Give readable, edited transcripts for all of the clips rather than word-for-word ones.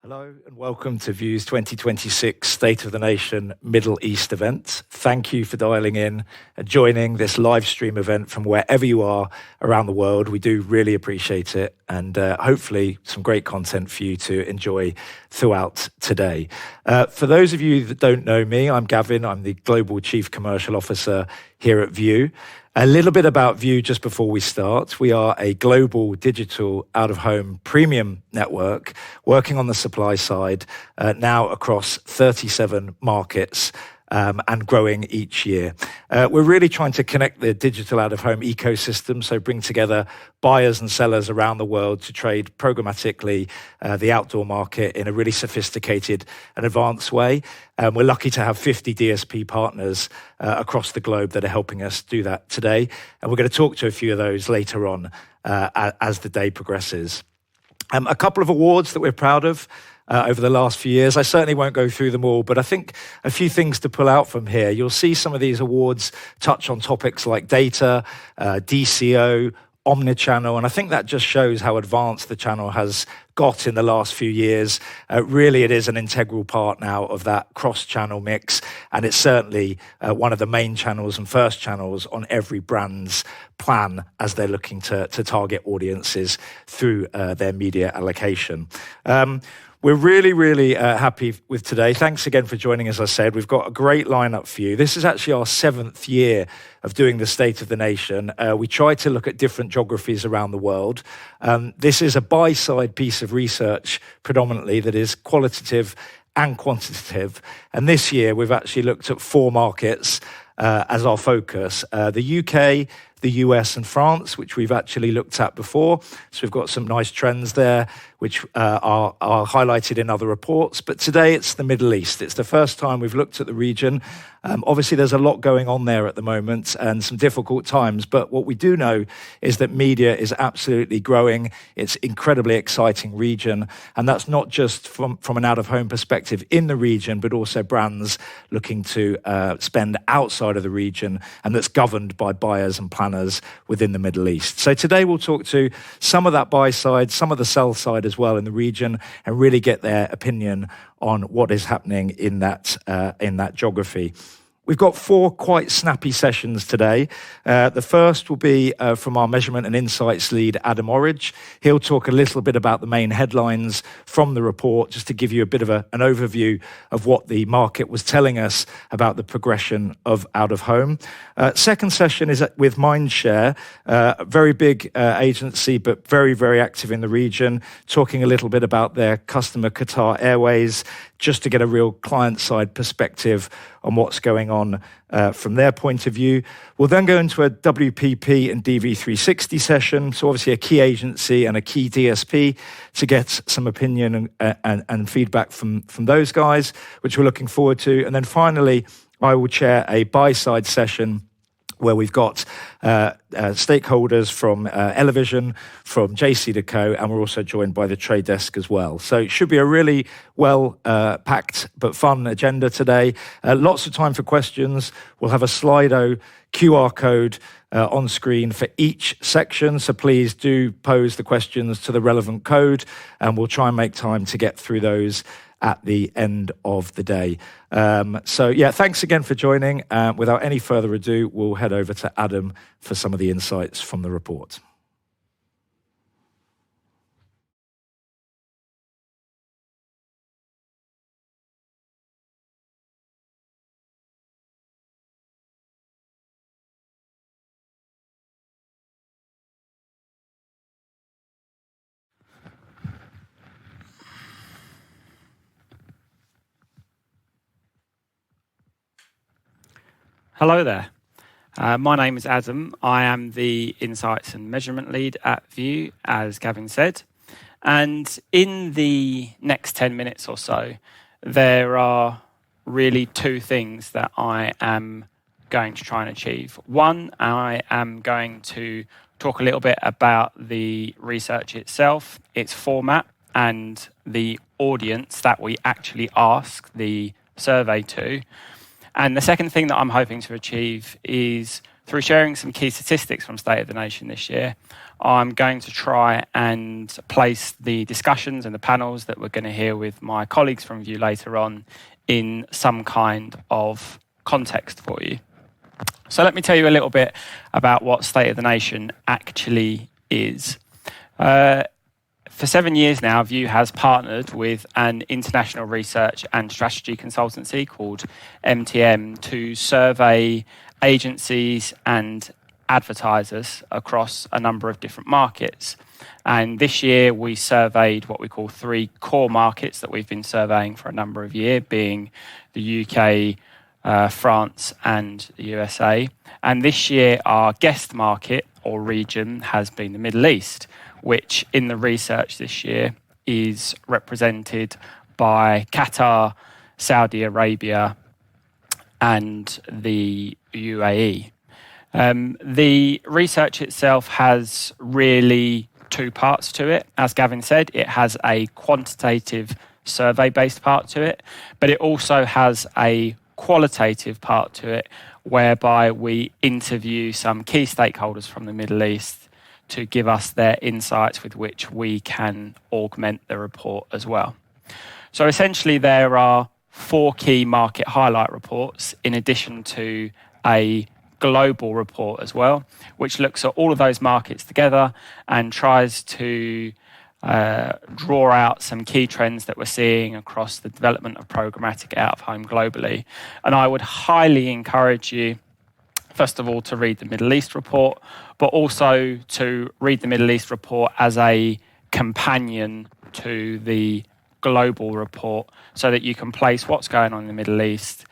Hello and welcome to VUE's 2026 State of the Nation Middle East event. Thank you for dialing in and joining this live stream event from wherever you are around the world. We do really appreciate it, and hopefully some great content for you to enjoy throughout today. For those of you that don't know me, I'm Gavin. I'm the Global Chief Commercial Officer here at VUE. A little bit about VUE just before we start. We are a global digital out-of-home premium network working on the supply side now across 37 markets and growing each year. We're really trying to connect the digital out-of-home ecosystem, so bring together buyers and sellers around the world to trade programmatically the outdoor market in a really sophisticated and advanced way. We're lucky to have 50 DSP partners across the globe that are helping us do that today. And we're going to talk to a few of those later on as the day progresses. A couple of awards that we're proud of over the last few years. I certainly won't go through them all, but I think a few things to pull out from here. You'll see some of these awards touch on topics like data, DCO, omnichannel, and I think that just shows how advanced the channel has got in the last few years. Really, it is an integral part now of that cross-channel mix, and it's certainly one of the main channels and first channels on every brand's plan as they're looking to target audiences through their media allocation. We're really happy with today. Thanks again for joining. As I said, we've got a great lineup for you. This is actually our 7th year of doing the State of the Nation. We try to look at different geographies around the world. This is a buy-side piece of research predominantly that is qualitative and quantitative. And this year we've actually looked at 4 markets as our focus. The UK, the US and France, which we've actually looked at before. So we've got some nice trends there, which are highlighted in other reports. But today it's the Middle East. It's the first time we've looked at the region. Obviously, there's a lot going on there at the moment and some difficult times. But what we do know is that media is absolutely growing. It's an incredibly exciting region. And that's not just from an out-of-home perspective in the region, but also brands looking to spend outside of the region, and that's governed by buyers and planners within the Middle East. So today we'll talk to some of that buy side, some of the sell side as well in the region, and really get their opinion on what is happening in that geography. We've got 4 quite snappy sessions today. The first will be from our measurement and insights lead, Adam Orridge. He'll talk a little bit about the main headlines from the report, just to give you a bit of an overview of what the market was telling us about the progression of out-of-home. Second session is with Mindshare, a very big agency, but very active in the region, talking a little bit about their customer Qatar Airways, just to get a real client-side perspective on what's going on from their point of view. We'll then go into a WPP and DV360 session, so obviously a key agency and a key DSP, to get some opinion and feedback from those guys, which we're looking forward to. And then finally, I will chair a buy-side session where we've got stakeholders from Elevision, from JC&Co, and we're also joined by the trade desk as well. So it should be a really well-packed but fun agenda today. Lots of time for questions. We'll have a Slido QR code on screen for each section, so please do pose the questions to the relevant code, and we'll try and make time to get through those at the end of the day. So yeah, thanks again for joining. Without any further ado, we'll head over to Adam for some of the insights from the report. Hello there. My name is Adam. I am the Insights and Measurement Lead at VUE, as Gavin said. And in the next 10 minutes or so, there are really 2 things that I am going to try and achieve. One, I am going to talk a little bit about the research itself, its format, and the audience that we actually ask the survey to. And the second thing that I'm hoping to achieve is through sharing some key statistics from State of the Nation this year, I'm going to try and place the discussions and the panels that we're going to hear with my colleagues from View later on in some kind of context for you. So let me tell you a little bit about what State of the Nation actually is. For 7 years now, View has partnered with an international research and strategy consultancy called MTM to survey agencies and advertisers across a number of different markets. And this year we surveyed what we call 3 core markets that we've been surveying for a number of years, being the UK, France and the USA. And this year our guest market or region has been the Middle East, which in the research this year is represented by Qatar, Saudi Arabia and the UAE. The research itself has really 2 parts to it. As Gavin said, it has a quantitative survey-based part to it, but it also has a qualitative part to it, whereby we interview some key stakeholders from the Middle East to give us their insights with which we can augment the report as well. So essentially there are 4 key market highlight reports in addition to a global report as well, which looks at all of those markets together and tries to draw out some key trends that we're seeing across the development of programmatic out of home globally. And I would highly encourage you, first of all, to read the Middle East report, but also to read the Middle East report as a companion to the global report so that you can place what's going on in the Middle East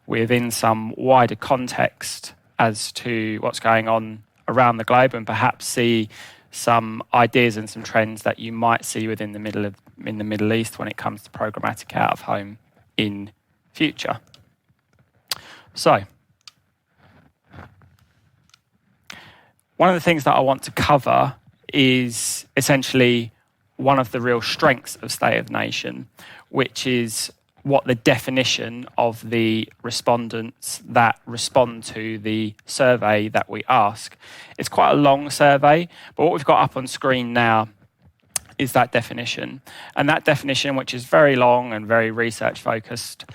within some wider context as to what's going on around the globe and perhaps see some ideas and some trends that you might see within the Middle East when it comes to programmatic out of home in future. So, one of the things that I want to cover is essentially one of the real strengths of State of the Nation, which is what the definition of the respondents that respond to the survey that we ask. It's quite a long survey, but what we've got up on screen now is that definition. And that definition, which is very long and very research focused,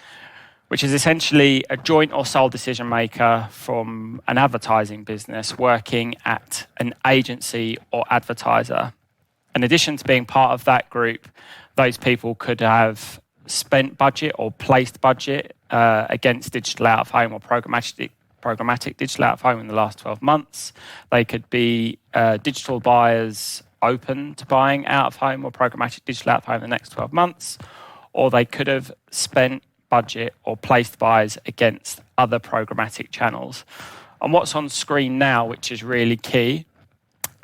which is essentially a joint or sole decision maker from an advertising business working at an agency or advertiser. In addition to being part of that group, those people could have spent budget or placed budget against digital out of home or programmatic digital out of home in the last 12 months. They could be digital buyers open to buying out of home or programmatic digital out of home in the next 12 months, or they could have spent budget or placed buys against other programmatic channels. And what's on screen now, which is really key,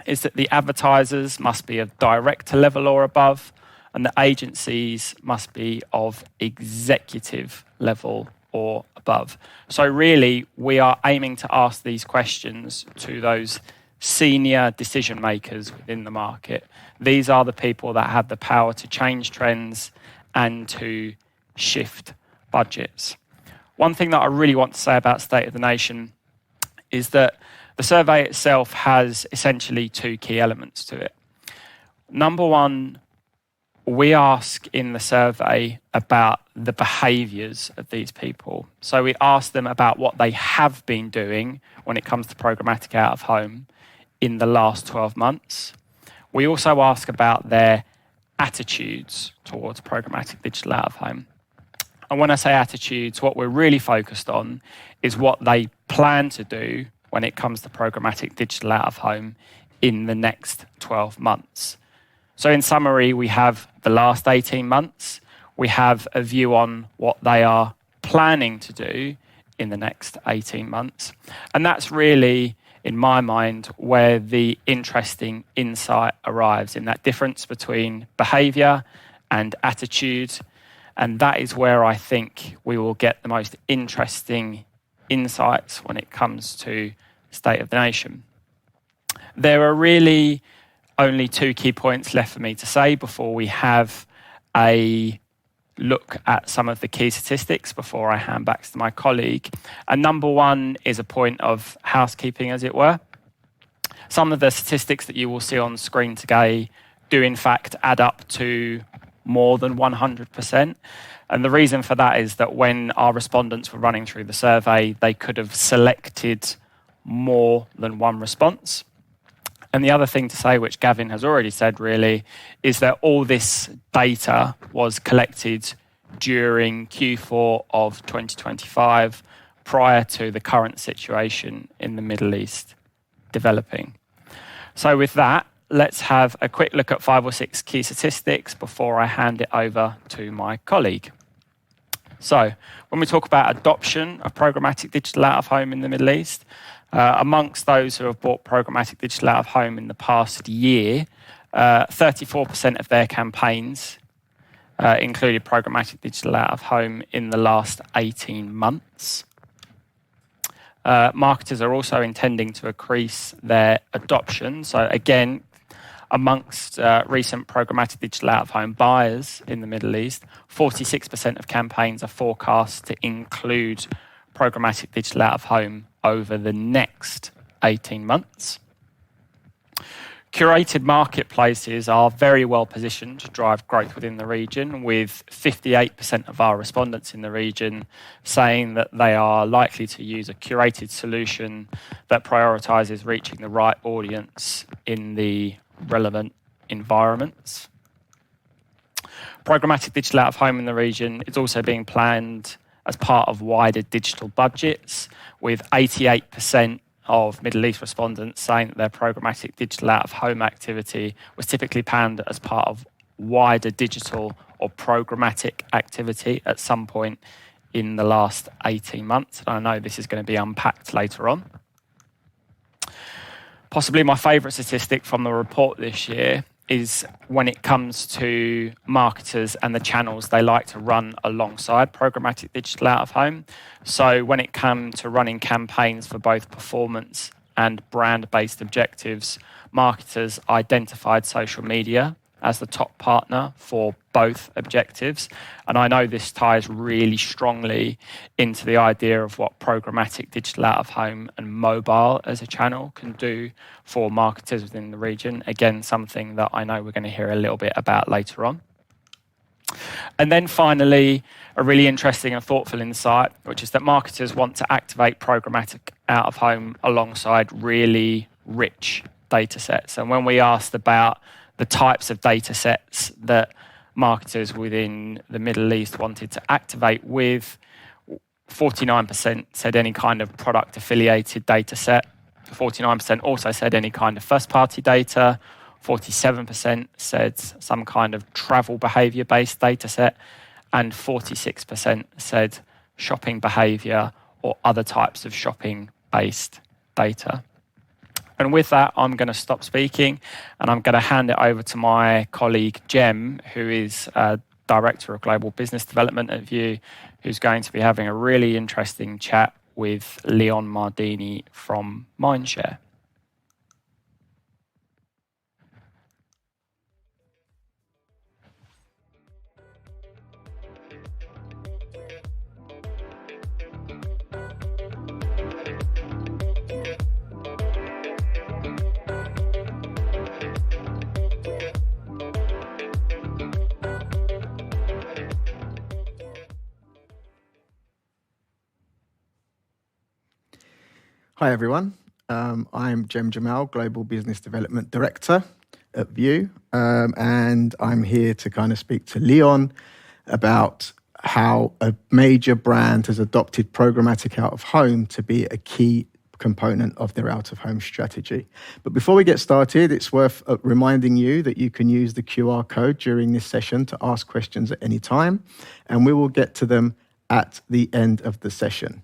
is that the advertisers must be of director level or above, and the agencies must be of executive level or above. So really, we are aiming to ask these questions to those senior decision makers within the market. These are the people that have the power to change trends and to shift budgets. One thing that I really want to say about State of the Nation is that the survey itself has essentially 2 key elements to it. Number one, we ask in the survey about the behaviours of these people. So we ask them about what they have been doing when it comes to programmatic out of home in the last 12 months. We also ask about their attitudes towards programmatic digital out of home. And when I say attitudes, what we're really focused on is what they plan to do when it comes to programmatic digital out of home in the next 12 months. So in summary, we have the last 18 months. We have a view on what they are planning to do in the next 18 months. And that's really, in my mind, where the interesting insight arrives, in that difference between behaviour and attitude. And that is where I think we will get the most interesting insights when it comes to State of the Nation. There are really only 2 key points left for me to say before we have a look at some of the key statistics before I hand back to my colleague. And number one is a point of housekeeping, as it were. Some of the statistics that you will see on screen today do in fact add up to more than 100%. And the reason for that is that when our respondents were running through the survey, they could have selected more than one response. And the other thing to say, which Gavin has already said really, is that all this data was collected during Q4 of 2025, prior to the current situation in the Middle East developing. So with that, let's have a quick look at 5 or 6 key statistics before I hand it over to my colleague. So when we talk about adoption of programmatic digital out of home in the Middle East, amongst those who have bought programmatic digital out of home in the past year, 34% of their campaigns included programmatic digital out of home in the last 18 months. Marketers are also intending to increase their adoption. So again, amongst recent programmatic digital out of home buyers in the Middle East, 46% of campaigns are forecast to include programmatic digital out of home over the next 18 months. Curated marketplaces are very well positioned to drive growth within the region, with 58% of our respondents in the region saying that they are likely to use a curated solution that prioritises reaching the right audience in the relevant environments. Programmatic digital out of home in the region is also being planned as part of wider digital budgets, with 88% of Middle East respondents saying that their programmatic digital out of home activity was typically planned as part of wider digital or programmatic activity at some point in the last 18 months. And I know this is going to be unpacked later on. Possibly my favourite statistic from the report this year is when it comes to marketers and the channels they like to run alongside programmatic digital out of home. So when it comes to running campaigns for both performance and brand-based objectives, marketers identified social media as the top partner for both objectives. And I know this ties really strongly into the idea of what programmatic digital out of home and mobile as a channel can do for marketers within the region. Again, something that I know we're going to hear a little bit about later on. And then finally, a really interesting and thoughtful insight, which is that marketers want to activate programmatic out of home alongside really rich data sets. And when we asked about the types of data sets that marketers within the Middle East wanted to activate with, 49% said any kind of product affiliated data set. 49% also said any kind of first party data. 47% said some kind of travel behavior based data set. And 46% said shopping behavior or other types of shopping based data. And with that, I'm going to stop speaking and I'm going to hand it over to my colleague, Jem, who is Director of Global Business Development at View, who's going to be having a really interesting chat with Leon Mardini from Mindshare. Hi everyone, I'm Jem Jamal, Global Business Development Director at View, and I'm here to kind of speak to Leon about how a major brand has adopted programmatic out of home to be a key component of their out of home strategy. But before we get started, it's worth reminding you that you can use the QR code during this session to ask questions at any time, and we will get to them at the end of the session.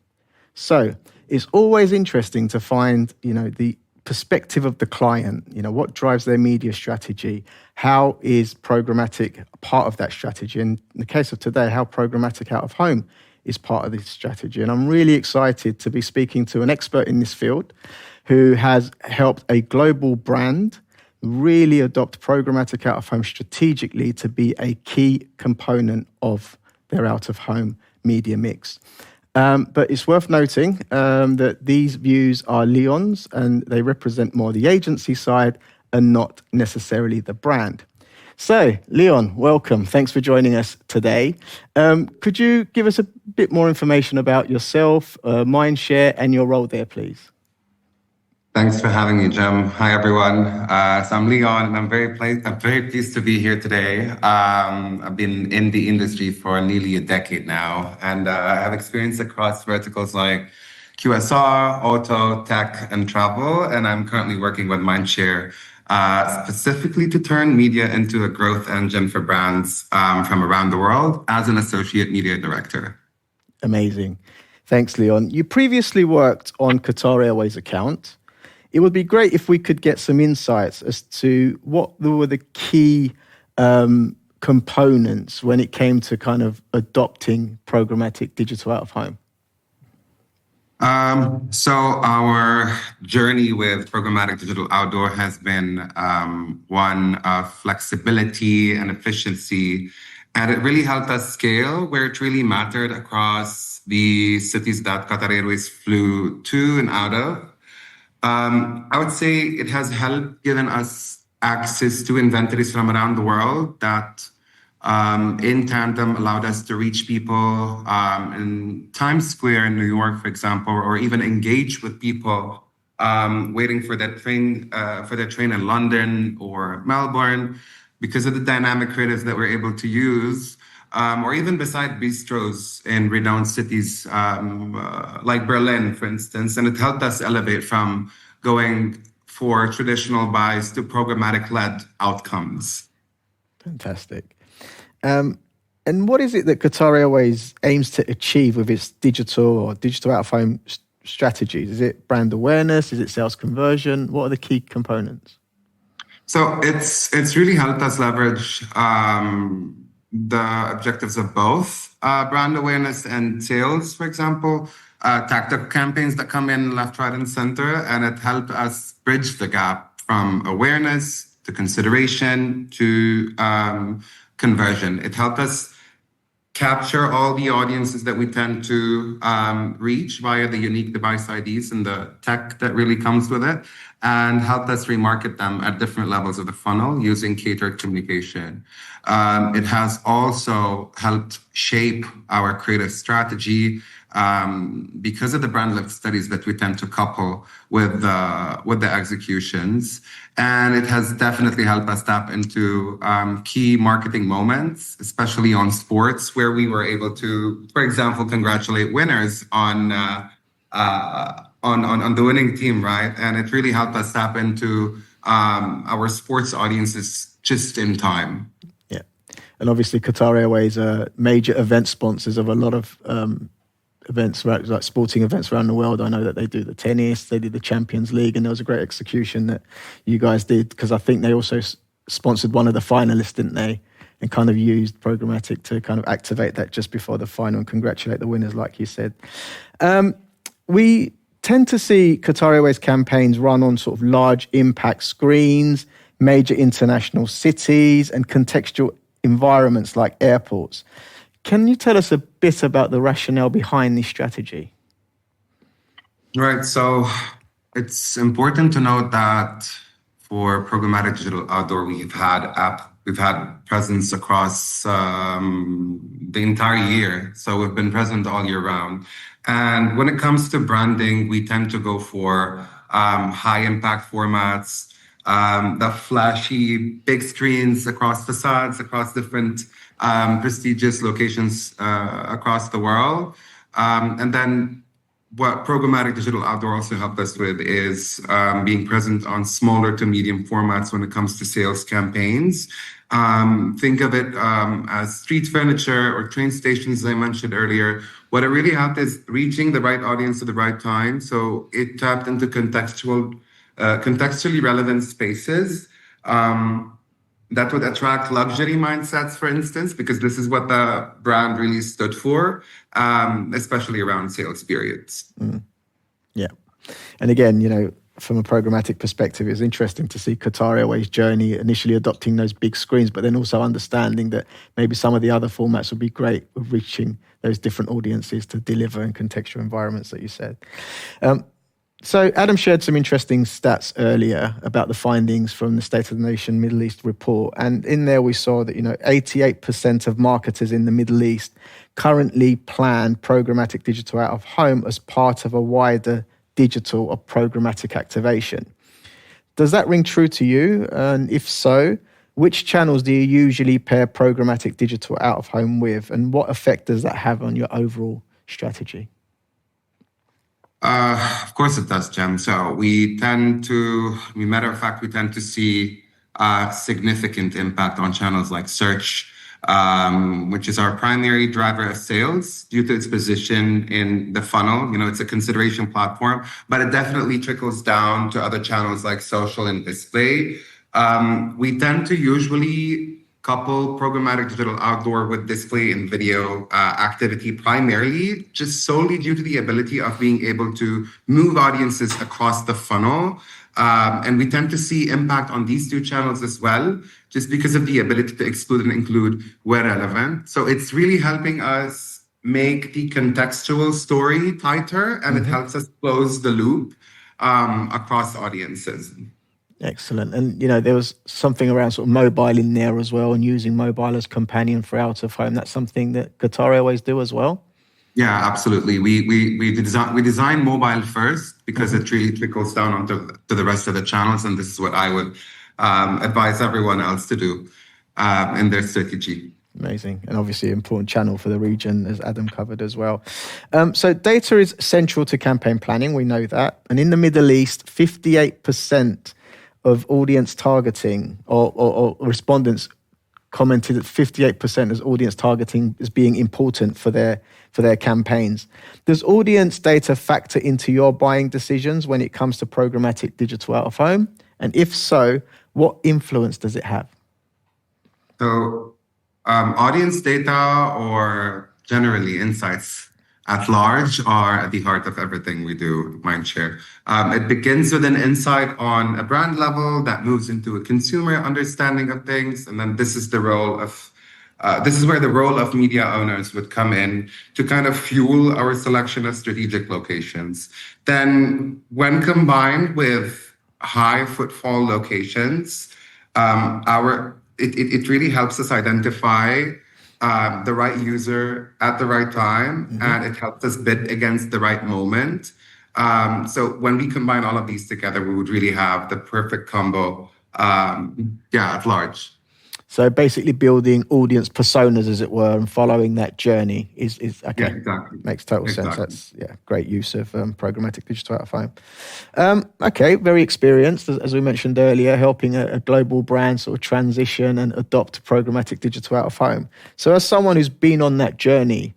So it's always interesting to find, the perspective of the client, what drives their media strategy, how is programmatic a part of that strategy, and in the case of today, how programmatic out of home is part of this strategy. And I'm really excited to be speaking to an expert in this field who has helped a global brand really adopt programmatic out-of-home strategically to be a key component of their out-of-home media mix. But it's worth noting that these views are Leon's and they represent more the agency side and not necessarily the brand. So, Leon, welcome. Thanks for joining us today. Could you give us a bit more information about yourself, Mindshare, and your role there, please? Thanks for having me, Jim. Hi, everyone. So I'm Leon, and I'm very pleased to be here today. I've been in the industry for nearly a decade now, and I have experience across verticals like QSR, auto, tech, and travel. And I'm currently working with Mindshare, specifically to turn media into a growth engine for brands from around the world as an associate media director. Amazing. Thanks, Leon. You previously worked on Qatar Airways account. It would be great if we could get some insights as to what were the key components when it came to kind of adopting programmatic digital out of home. So our journey with programmatic digital outdoor has been one of flexibility and efficiency, and it really helped us scale where it really mattered across the cities that Qatar Airways flew to and out of. I would say it has helped given us access to inventories from around the world that in tandem allowed us to reach people in Times Square in New York, for example, or even engage with people waiting for their train in London or Melbourne because of the dynamic creatives that we're able to use. Or even beside bistros in renowned cities like Berlin, for instance. And it helped us elevate from going for traditional buys to programmatic-led outcomes. Fantastic. And what is it that Qatar Airways aims to achieve with its digital out-of-home strategies? Is it brand awareness? Is it sales conversion? What are the key components? So it's really helped us leverage the objectives of both brand awareness and sales, for example, tactical campaigns that come in left, right, and center. And it helped us bridge the gap from awareness to consideration to conversion. It helped us capture all the audiences that we tend to reach via the unique device IDs and the tech that really comes with it, and helped us remarket them at different levels of the funnel using catered communication. It has also helped shape our creative strategy because of the brand lift studies that we tend to couple with the executions. And it has definitely helped us tap into key marketing moments, especially on sports, where we were able to, for example, congratulate winners on the winning team, right? And it really helped us tap into our sports audiences just in time. Yeah. And obviously Qatar Airways are major event sponsors of a lot of events, right, like sporting events around the world. I know that they do the tennis, they did the Champions League, and there was a great execution that you guys did, because I think they also sponsored one of the finalists, didn't they? And kind of used programmatic to kind of activate that just before the final and congratulate the winners, like you said. We tend to see Qatar Airways campaigns run on sort of large impact screens, major international cities, and contextual environments like airports. Can you tell us a bit about the rationale behind this strategy? Right. So it's important to note that for programmatic digital outdoor, we've had presence across the entire year. So we've been present all year round. And when it comes to branding, we tend to go for high impact formats, the flashy big screens across facades, across different prestigious locations across the world. And then what programmatic digital outdoor also helped us with is being present on smaller to medium formats when it comes to sales campaigns. Think of it as street furniture or train stations, as I mentioned earlier. What it really helped is reaching the right audience at the right time. So it tapped into contextually relevant spaces that would attract luxury mindsets, for instance, because this is what the brand really stood for, especially around sales periods. Mm. Yeah. And again, from a programmatic perspective, it's interesting to see Qatar Airways' journey, initially adopting those big screens, but then also understanding that maybe some of the other formats would be great with reaching those different audiences to deliver in contextual environments that you said. So Adam shared some interesting stats earlier about the findings from the State of the Nation Middle East report. And in there we saw that, 88% of marketers in the Middle East currently plan programmatic digital out of home as part of a wider digital or programmatic activation. Does that ring true to you? And if so, which channels do you usually pair programmatic digital out of home with? And what effect does that have on your overall strategy? Of course it does, Jem. So matter of fact, we tend to see a significant impact on channels like search, which is our primary driver of sales due to its position in the funnel. It's a consideration platform, but it definitely trickles down to other channels like social and display. We tend to usually couple programmatic digital outdoor with display and video activity primarily, just solely due to the ability of being able to move audiences across the funnel. And we tend to see impact on these two channels as well, just because of the ability to exclude and include where relevant. So it's really helping us make the contextual story tighter, and it helps us close the loop across audiences. Excellent. And, there was something around sort of mobile in there as well, and using mobile as companion for out of home. That's something that Qatar Airways do as well? Yeah, absolutely. We design mobile first because it really trickles down onto the rest of the channels. And this is what I would advise everyone else to do in their strategy. Amazing. And obviously an important channel for the region, as Adam covered as well. So data is central to campaign planning. We know that. And in the Middle East, 58% of audience targeting or respondents commented that 58% as audience targeting as being important for their campaigns. Does audience data factor into your buying decisions when it comes to programmatic digital out of home? And if so, what influence does it have? So audience data, or generally insights at large, are at the heart of everything we do, Mindshare. It begins with an insight on a brand level that moves into a consumer understanding of things. And then this is where the role of media owners would come in to kind of fuel our selection of strategic locations. Then when combined with high footfall locations, it really helps us identify the right user at the right time, and it helps us bid against the right moment. So when we combine all of these together, we would really have the perfect combo, at large. So basically building audience personas, as it were, and following that journey is okay. Yeah, exactly. Makes total sense. That's great use of programmatic digital out of home. Okay, very experienced, as we mentioned earlier, helping a global brand sort of transition and adopt programmatic digital out of home. So as someone who's been on that journey,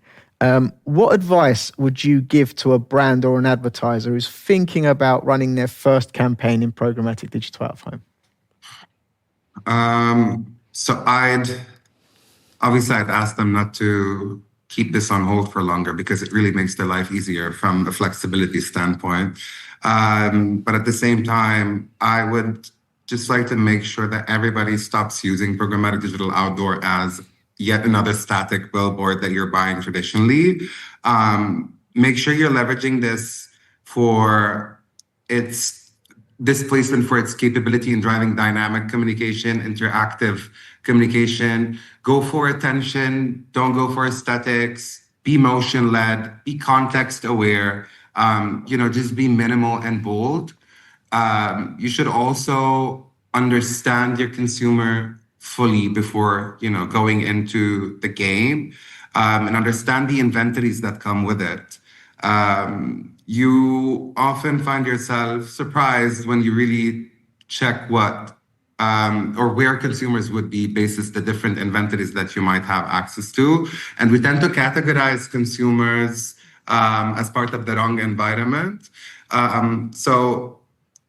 what advice would you give to a brand or an advertiser who's thinking about running their first campaign in programmatic digital out of home? So I'd ask them not to keep this on hold for longer, because it really makes their life easier from a flexibility standpoint. But at the same time, I would just like to make sure that everybody stops using programmatic digital outdoor as yet another static billboard that you're buying traditionally. Make sure you're leveraging this for its displacement, for its capability in driving dynamic communication, interactive communication. Go for attention, don't go for aesthetics, be motion-led, be context-aware, just be minimal and bold. You should also understand your consumer fully before, going into the game, and understand the inventories that come with it. You often find yourself surprised when you really check what or where consumers would be basis the different inventories that you might have access to. And we tend to categorize consumers as part of the wrong environment. So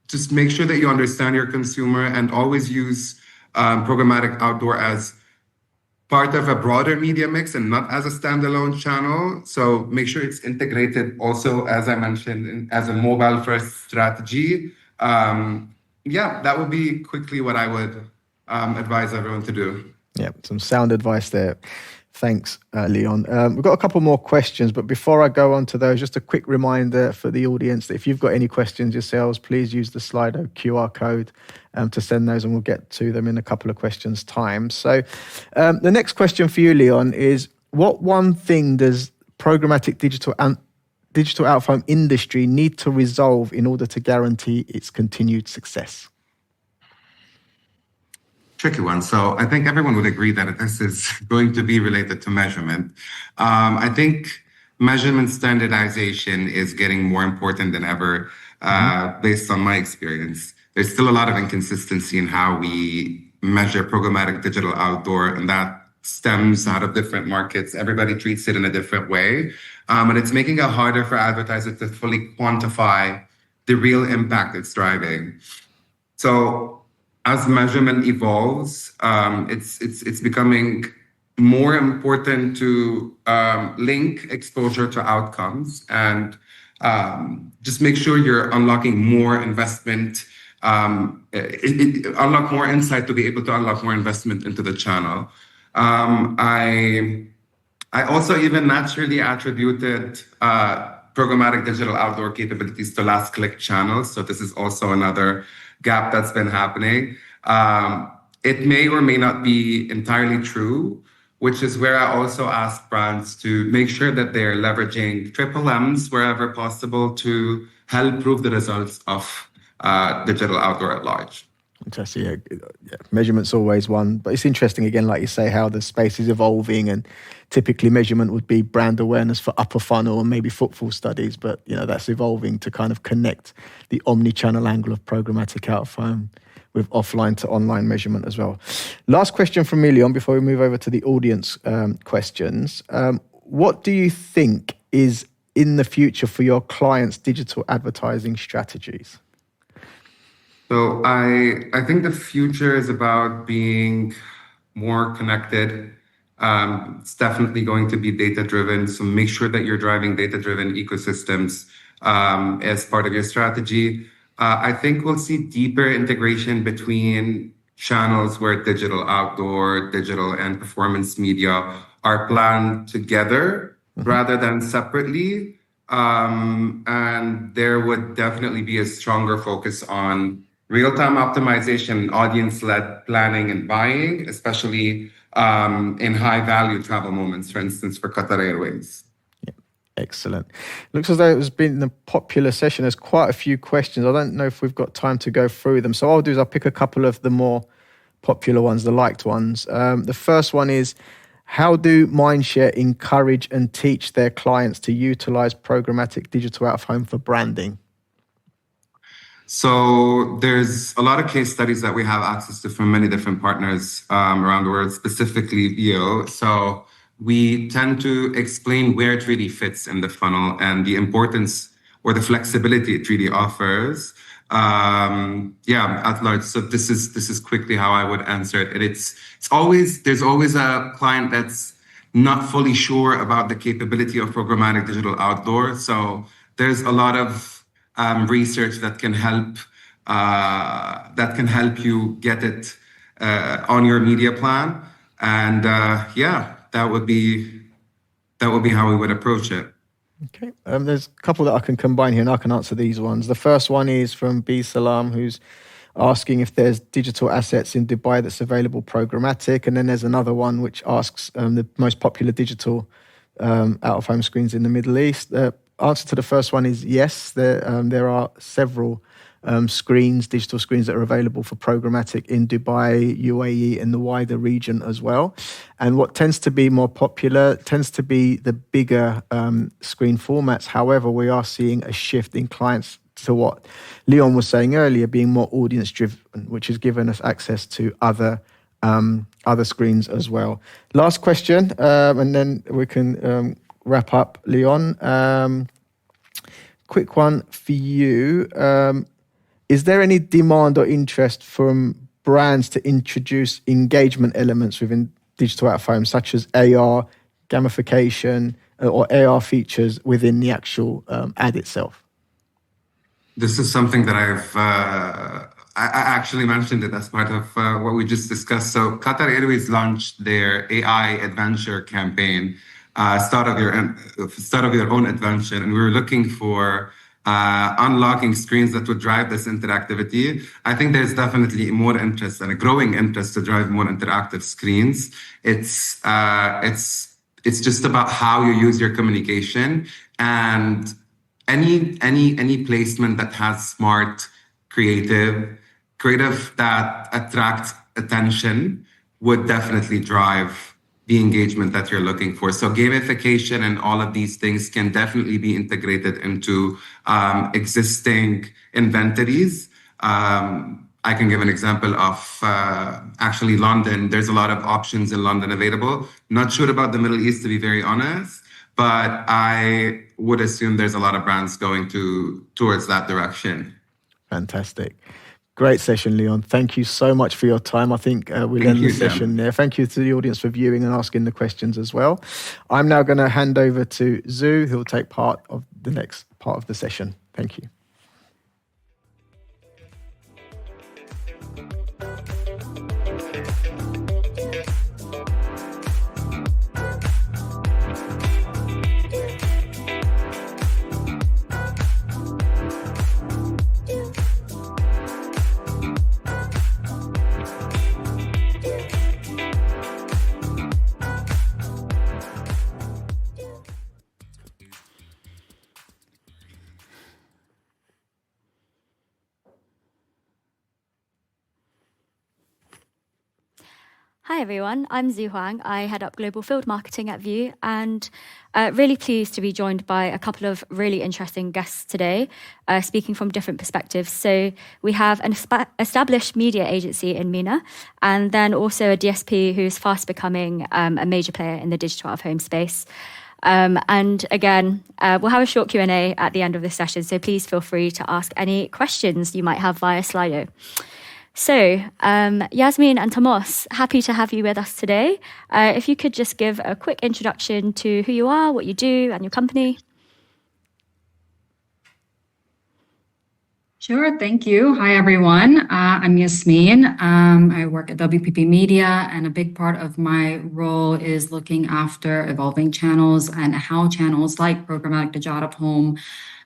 just make sure that you understand your consumer, and always use programmatic outdoor as part of a broader media mix and not as a standalone channel. So make sure it's integrated also, as I mentioned, as a mobile first strategy. That would be quickly what I would advise everyone to do. Yeah, some sound advice there. Thanks, Leon. We've got a couple more questions, but before I go on to those, just a quick reminder for the audience that if you've got any questions yourselves, please use the Slido QR code to send those, and we'll get to them in a couple of questions' time. So the next question for you, Leon, is what one thing does programmatic digital out-of-home industry need to resolve in order to guarantee its continued success? Tricky one. So I think everyone would agree that this is going to be related to measurement. I think measurement standardization is getting more important than ever, based on my experience. There's still a lot of inconsistency in how we measure programmatic digital outdoor, and that stems out of different markets. Everybody treats it in a different way. And it's making it harder for advertisers to fully quantify the real impact it's driving. So as measurement evolves, it's becoming more important to link exposure to outcomes and just make sure you're unlocking more investment, unlock more insight to be able to unlock more investment into the channel. I also even naturally attributed programmatic digital outdoor capabilities to last click channels. So this is also another gap that's been happening. It may or may not be entirely true, which is where I also ask brands to make sure that they're leveraging triple M's wherever possible to help prove the results of digital outdoor at large. Fantastic. Yeah. Measurement's always one, but it's interesting again, like you say, how the space is evolving, and typically measurement would be brand awareness for upper funnel and maybe footfall studies, but that's evolving to kind of connect the omni-channel angle of programmatic out of home with offline to online measurement as well. Last question from me, Leon, before we move over to the audience questions. What do you think is in the future for your clients' digital advertising strategies? So I think the future is about being more connected. It's definitely going to be data-driven. So make sure that you're driving data-driven ecosystems as part of your strategy. I think we'll see deeper integration between channels where digital outdoor, digital and performance media are planned together rather than separately. And there would definitely be a stronger focus on real-time optimization, audience-led planning and buying, especially in high-value travel moments, for instance, for Qatar Airways. Yeah, excellent. Looks as though it has been a popular session. There's quite a few questions. I don't know if we've got time to go through them. So what I'll do is I'll pick a couple of the more popular ones, the liked ones. The first one is, how do Mindshare encourage and teach their clients to utilize programmatic digital out-of-home for branding? So there's a lot of case studies that we have access to from many different partners around the world, specifically DOOH. So we tend to explain where it really fits in the funnel and the importance or the flexibility it really offers. At large. So this is quickly how I would answer it. And there's always a client that's not fully sure about the capability of programmatic digital outdoor. So there's a lot of research that can help you get it on your media plan, and that would be how we would approach it. Okay, there's a couple that I can combine here, and I can answer these ones. The first one is from B Salam, who's asking if there's digital assets in Dubai that's available programmatic, and then there's another one which asks the most popular digital out-of-home screens in the Middle East. Answer to the first one is yes. There are several digital screens that are available for programmatic in Dubai, UAE, and the wider region as well. And what tends to be more popular tends to be the bigger screen formats. However, we are seeing a shift in clients to what Leon was saying earlier, being more audience-driven, which has given us access to other screens as well. Last question, and then we can wrap up, Leon. Quick one for you. Is there any demand or interest from brands to introduce engagement elements within digital out-of-home, such as AR, gamification, or AR features within the actual ad itself? This is something that I actually mentioned it as part of what we just discussed. So Qatar Airways launched their AI adventure campaign, start of your own adventure, and we were looking for unlocking screens that would drive this interactivity. I think there's definitely more interest and a growing interest to drive more interactive screens. It's just about how you use your communication, and any placement that has smart creative that attracts attention would definitely drive the engagement that you're looking for. So gamification and all of these things can definitely be integrated into existing inventories. I can give an example of actually London. There's a lot of options in London available. Not sure about the Middle East, to be very honest, but I would assume there's a lot of brands going towards that direction. Fantastic. Great session, Leon. Thank you so much for your time. I think we'll end the session there. Thank you to the audience for viewing and asking the questions as well. I'm now going to hand over to Zoo, who will take part of the next part of the session. Thank you. Hi everyone, I'm Zhu Huang. I head up Global Field Marketing at View, and really pleased to be joined by a couple of really interesting guests today, speaking from different perspectives. So we have an established media agency in MENA, and then also a DSP who's fast becoming a major player in the digital out-of-home space. And again, we'll have a short Q&A at the end of this session, so please feel free to ask any questions you might have via Slido. So, Yasmin and Tomas, happy to have you with us today. If you could just give a quick introduction to who you are, what you do, and your company. Sure, thank you. Hi, everyone. I'm Yasmin. I work at WPP Media, and a big part of my role is looking after evolving channels and how channels like Programmatic Digital Out-of-Home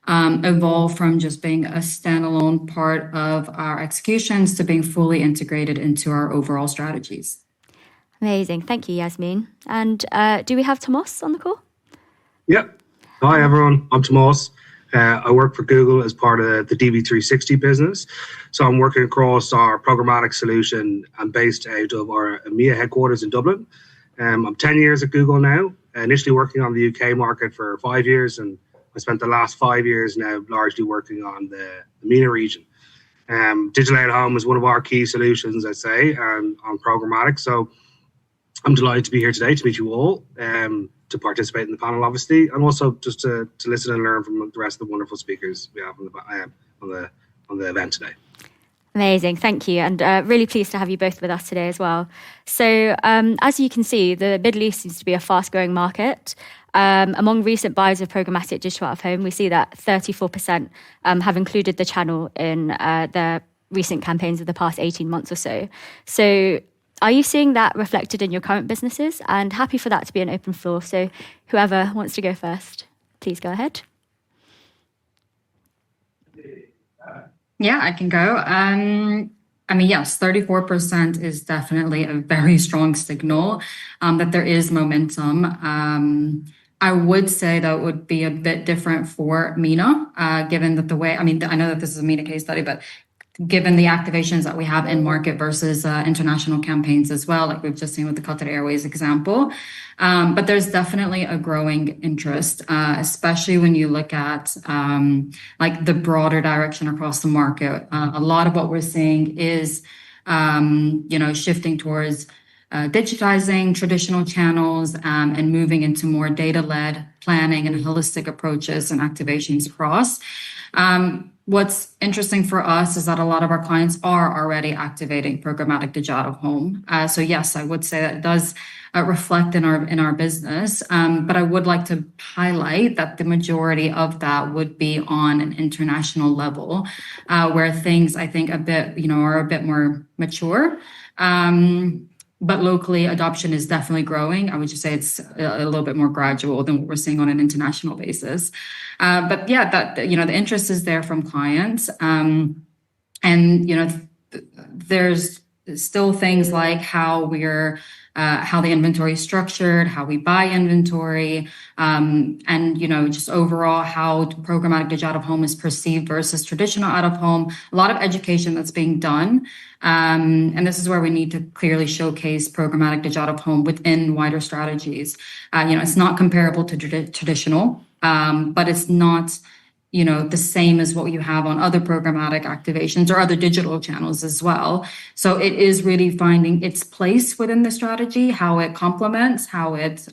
evolve from just being a standalone part of our executions to being fully integrated into our overall strategies. Amazing. Thank you, Yasmin. And do we have Tomas on the call? Yep. Hi, everyone. I'm Tomas. I work for Google as part of the DV360 business. So I'm working across our programmatic solution. I'm based out of our EMEA headquarters in Dublin. I'm 10 years at Google now, initially working on the UK market for 5 years, and I spent the last 5 years now largely working on the MENA region. Digital out-of-home is one of our key solutions, I'd say, and on programmatic. So I'm delighted to be here today to meet you all, to participate in the panel, obviously, and also just to listen and learn from the rest of the wonderful speakers we have on the event today. Amazing, thank you, and really pleased to have you both with us today as well. So as you can see, the Middle East seems to be a fast-growing market. Among recent buyers of programmatic digital out-of-home, we see that 34% have included the channel in their recent campaigns of the past 18 months or so. So are you seeing that reflected in your current businesses? And happy for that to be an open floor. So whoever wants to go first, please go ahead. Yeah, I can go. Yes, 34% is definitely a very strong signal that there is momentum. I would say that would be a bit different for MENA, given that I know that this is a MENA case study, but given the activations that we have in market versus international campaigns as well, like we've just seen with the Qatar Airways example. But there's definitely a growing interest, especially when you look at like the broader direction across the market. A lot of what we're seeing is, shifting towards digitizing traditional channels and moving into more data-led planning and holistic approaches and activations across. What's interesting for us is that a lot of our clients are already activating programmatic digital out of home. So yes, I would say that it does reflect in our business. But I would like to highlight that the majority of that would be on an international level, where things I think are a bit more mature. But locally, adoption is definitely growing. I would just say it's a little bit more gradual than what we're seeing on an international basis. But yeah, the interest is there from clients. And, there's still things like how the inventory is structured, how we buy inventory, and, just overall how programmatic digital out of home is perceived versus traditional out of home. A lot of education that's being done. And this is where we need to clearly showcase programmatic digital out of home within wider strategies. It's not comparable to traditional, but it's not the same as what you have on other programmatic activations or other digital channels as well. So it is really finding its place within the strategy, how it complements, how it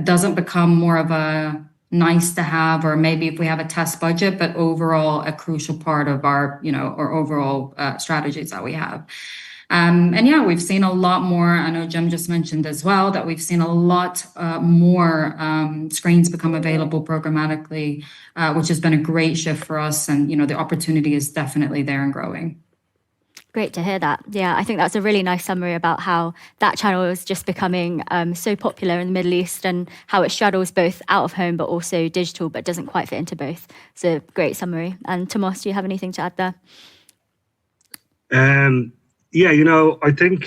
doesn't become more of a nice to have, or maybe if we have a test budget, but overall a crucial part of our overall strategies that we have. And yeah, we've seen a lot more. I know Jem just mentioned as well that we've seen a lot more screens become available programmatically, which has been a great shift for us. And, the opportunity is definitely there and growing. Great to hear that. Yeah, I think that's a really nice summary about how that channel is just becoming so popular in the Middle East and how it straddles both out of home but also digital, but doesn't quite fit into both. It's a great summary. And Tomas, do you have anything to add there? Yeah, I think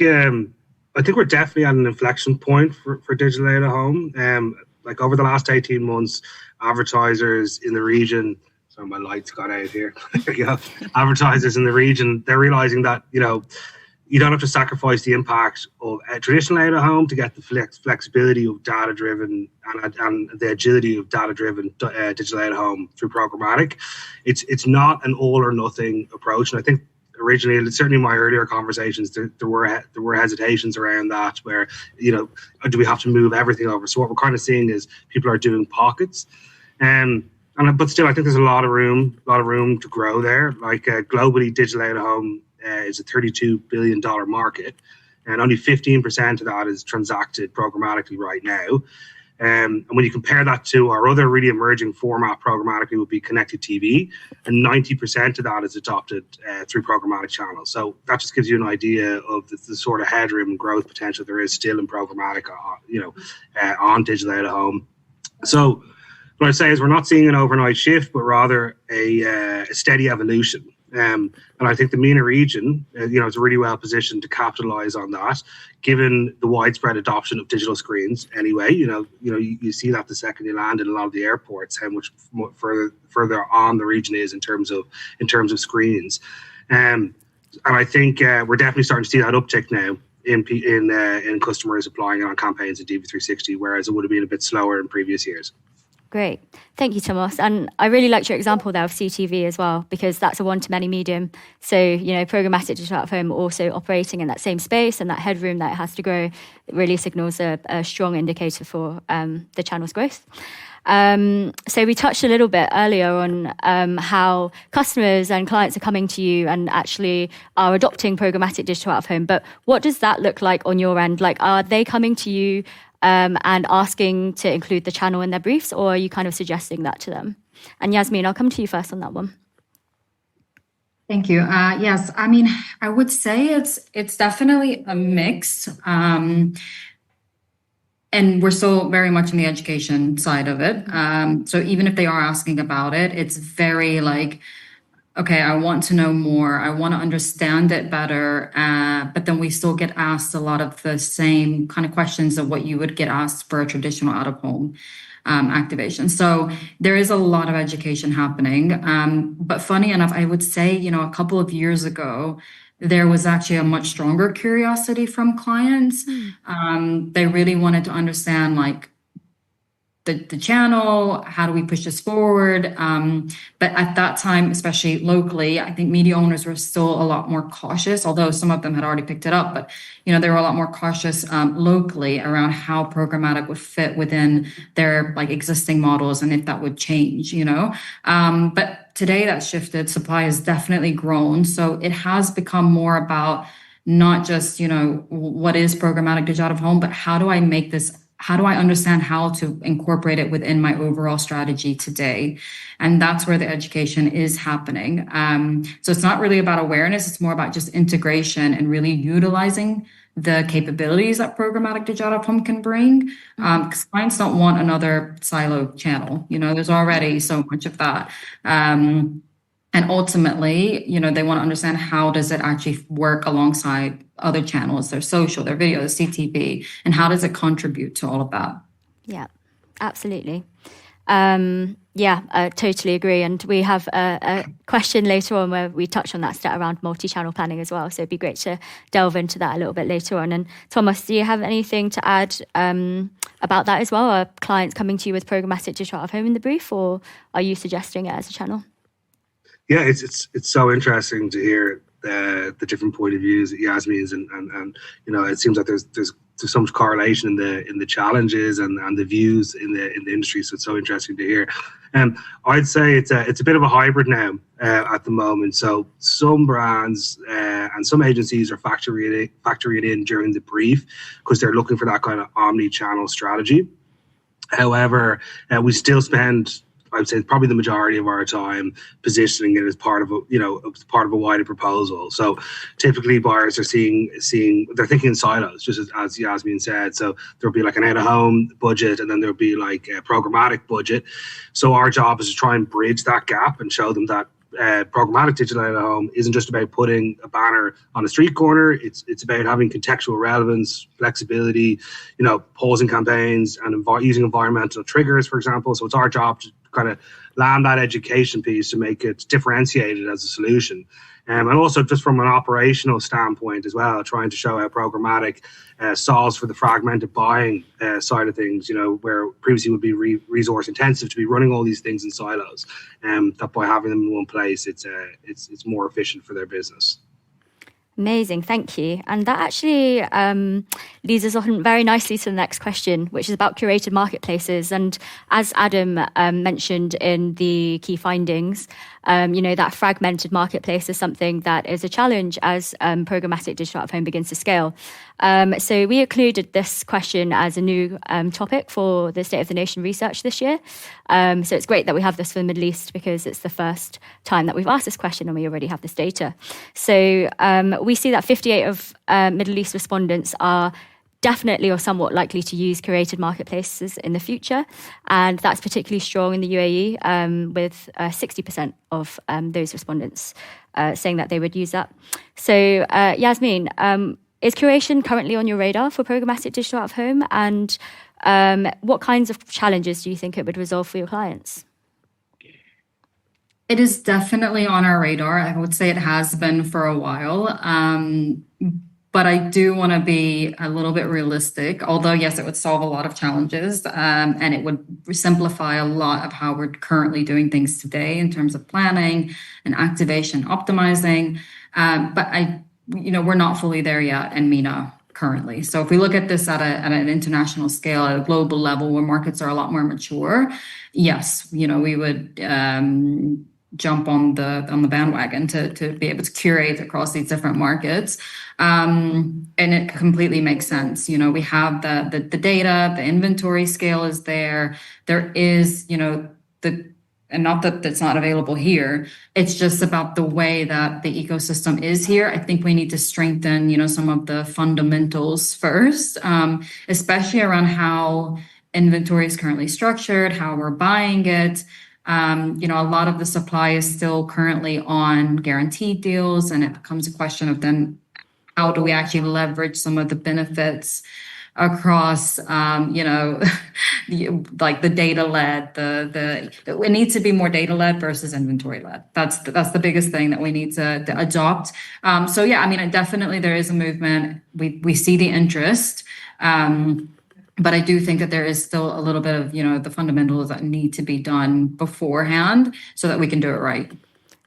we're definitely at an inflection point for digital out of home. Like over the last 18 months, advertisers in the region. Sorry, my lights got out here. There you go. Advertisers in the region, they're realizing that you don't have to sacrifice the impact of a traditional out of home to get the flexibility of data driven and the agility of data driven digital out of home through programmatic. It's not an all or nothing approach, and I think originally, certainly in my earlier conversations, there were hesitations around that where, do we have to move everything over? So what we're kind of seeing is people are doing pockets. But still, I think there's a lot of room to grow there. Like globally, digital out of home is a $32 billion market, and only 15% of that is transacted programmatically right now. And when you compare that to our other really emerging format programmatically would be connected TV, and 90% of that is adopted through programmatic channels. So that just gives you an idea of the sort of headroom and growth potential there is still in programmatic, on digital out of home. So what I'd say is we're not seeing an overnight shift, but rather a steady evolution. And I think the MENA region, is really well positioned to capitalize on that, given the widespread adoption of digital screens. Anyway, you see that the second you land in a lot of the airports, how much further on the region is in terms of screens. And I think we're definitely starting to see that uptick now in customers applying it on campaigns in DV360, whereas it would have been a bit slower in previous years. Great. Thank you, Tomas. And I really liked your example there of CTV as well, because that's a one-to-many medium. So, programmatic digital out of home also operating in that same space, and that headroom that it has to grow, it really signals a strong indicator for the channel's growth. So we touched a little bit earlier on how customers and clients are coming to you and actually are adopting programmatic digital out of home. But what does that look like on your end? Like, are they coming to you and asking to include the channel in their briefs, or are you kind of suggesting that to them? And Yasmin, I'll come to you first on that one. Thank you. Yes, I would say it's definitely a mix. And we're still very much in the education side of it. So even if they are asking about it, it's very like, okay, I want to know more. I want to understand it better. But then we still get asked a lot of the same kind of questions of what you would get asked for a traditional out-of-home activation. So there is a lot of education happening. But funny enough, I would say, a couple of years ago, there was actually a much stronger curiosity from clients. They really wanted to understand, like, the channel? How do we push this forward? But at that time, especially locally, I think media owners were still a lot more cautious, although some of them had already picked it up. But they were a lot more cautious locally around how programmatic would fit within their existing models and if that would change. But today that's shifted. Supply has definitely grown, so it has become more about not just what is programmatic digital out of home, but how do I make this? How do I understand how to incorporate it within my overall strategy today? And that's where the education is happening. So it's not really about awareness. It's more about just integration and really utilizing the capabilities that programmatic digital out of home can bring. Because clients don't want another siloed channel. There's already so much of that. And ultimately, they want to understand how does it actually work alongside other channels, their social, their video, the CTV, and how does it contribute to all of that? Yeah, absolutely. I totally agree. And we have a question later on where we touch on that stat around multi-channel planning as well. So it'd be great to delve into that a little bit later on. And Thomas, do you have anything to add about that as well? Are clients coming to you with programmatic digital out of home in the brief, or are you suggesting it as a channel? Yeah, it's so interesting to hear the different point of views that Yasmin's and it seems like there's so much correlation in the challenges and the views in the industry. So it's so interesting to hear. I'd say it's a bit of a hybrid now at the moment. So some brands and some agencies are factoring it in during the brief because they're looking for that kind of omni-channel strategy. However, we still spend, I would say, probably the majority of our time positioning it as part of a wider proposal. So typically buyers are they're thinking in silos, just as Yasmin said. So there'll be like an out-of-home budget, and then there'll be like a programmatic budget. So our job is to try and bridge that gap and show them that programmatic digital out of home isn't just about putting a banner on a street corner. It's about having contextual relevance, flexibility, pausing campaigns and using environmental triggers, for example. So it's our job to kind of land that education piece to make it differentiated as a solution. And also just from an operational standpoint as well, trying to show how programmatic solves for the fragmented buying side of things, where previously would be resource intensive to be running all these things in silos. That by having them in one place, it's more efficient for their business. Amazing, thank you. And that actually leads us on very nicely to the next question, which is about curated marketplaces. And as Adam mentioned in the key findings, that fragmented marketplace is something that is a challenge as programmatic digital out of home begins to scale. So we included this question as a new topic for the State of the Nation research this year. So it's great that we have this for the Middle East because it's the first time that we've asked this question and we already have this data. So we see that 58 of Middle East respondents are definitely or somewhat likely to use curated marketplaces in the future. And that's particularly strong in the UAE with 60% of those respondents saying that they would use that. So Yasmin, is curation currently on your radar for programmatic digital out of home? And what kinds of challenges do you think it would resolve for your clients? It is definitely on our radar. I would say it has been for a while. But I do want to be a little bit realistic, although, yes, it would solve a lot of challenges and it would simplify a lot of how we're currently doing things today in terms of planning and activation, optimizing. But we're not fully there yet in MENA currently. So if we look at this at an international scale, at a global level where markets are a lot more mature, yes, we would jump on the bandwagon to be able to curate across these different markets. And it completely makes sense. We have the data, the inventory scale is there. There is, and not that it's not available here. It's just about the way that the ecosystem is here. I think we need to strengthen, some of the fundamentals first, especially around how inventory is currently structured, how we're buying it. A lot of the supply is still currently on guaranteed deals, and it becomes a question of then how do we actually leverage some of the benefits across, like the data-led, it needs to be more data-led versus inventory-led. That's the biggest thing that we need to adopt. Definitely there is a movement. We see the interest. But I do think that there is still a little bit of, the fundamentals that need to be done beforehand so that we can do it right.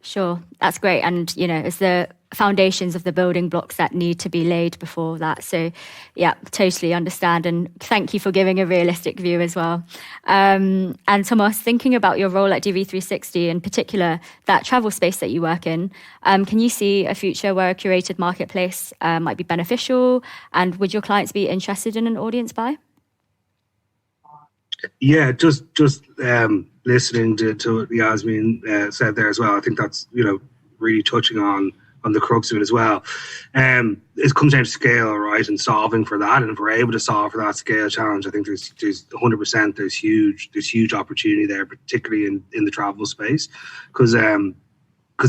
Sure, that's great. And, it's the foundations of the building blocks that need to be laid before that. So, yeah, totally understand. And thank you for giving a realistic view as well. And Tomas, thinking about your role at DV360, in particular, that travel space that you work in, can you see a future where a curated marketplace might be beneficial? And would your clients be interested in an audience buy? Yeah, just listening to what Yasmin said there as well. I think that's really touching on the crux of it as well. It comes down to scale, right, and solving for that. And if we're able to solve for that scale challenge, I think there's 100% there's huge opportunity there, particularly in the travel space, because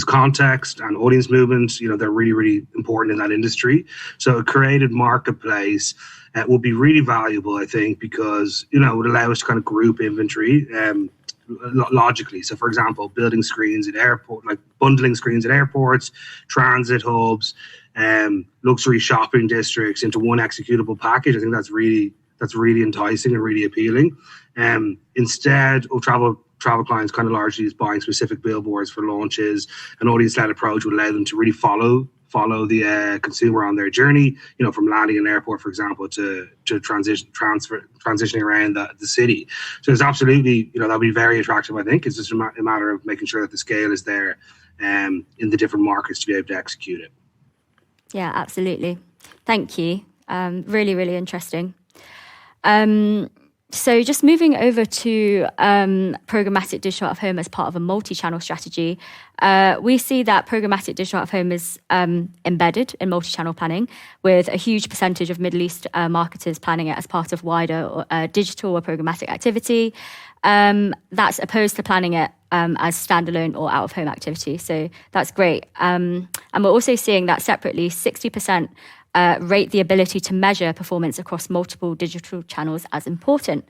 context and audience movement, they're really, really important in that industry. So a created marketplace will be really valuable, I think, because, it would allow us to kind of group inventory logically. So, for example, building screens at bundling screens at airports, transit hubs, luxury shopping districts into one executable package. I think that's really enticing and really appealing. Instead of travel clients kind of largely is buying specific billboards for launches, an audience-led approach would allow them to really follow the consumer on their journey, from landing in an airport, for example, to transitioning around the city. So it's absolutely, that'll be very attractive, I think. It's just a matter of making sure that the scale is there in the different markets to be able to execute it. Yeah, absolutely. Thank you. Really, really interesting. So just moving over to programmatic digital out-of-home as part of a multi-channel strategy, we see that programmatic digital out-of-home is embedded in multi-channel planning, with a huge percentage of Middle East marketers planning it as part of wider digital or programmatic activity. That's opposed to planning it as standalone or out-of-home activity. So that's great. And we're also seeing that separately, 60% rate the ability to measure performance across multiple digital channels as important.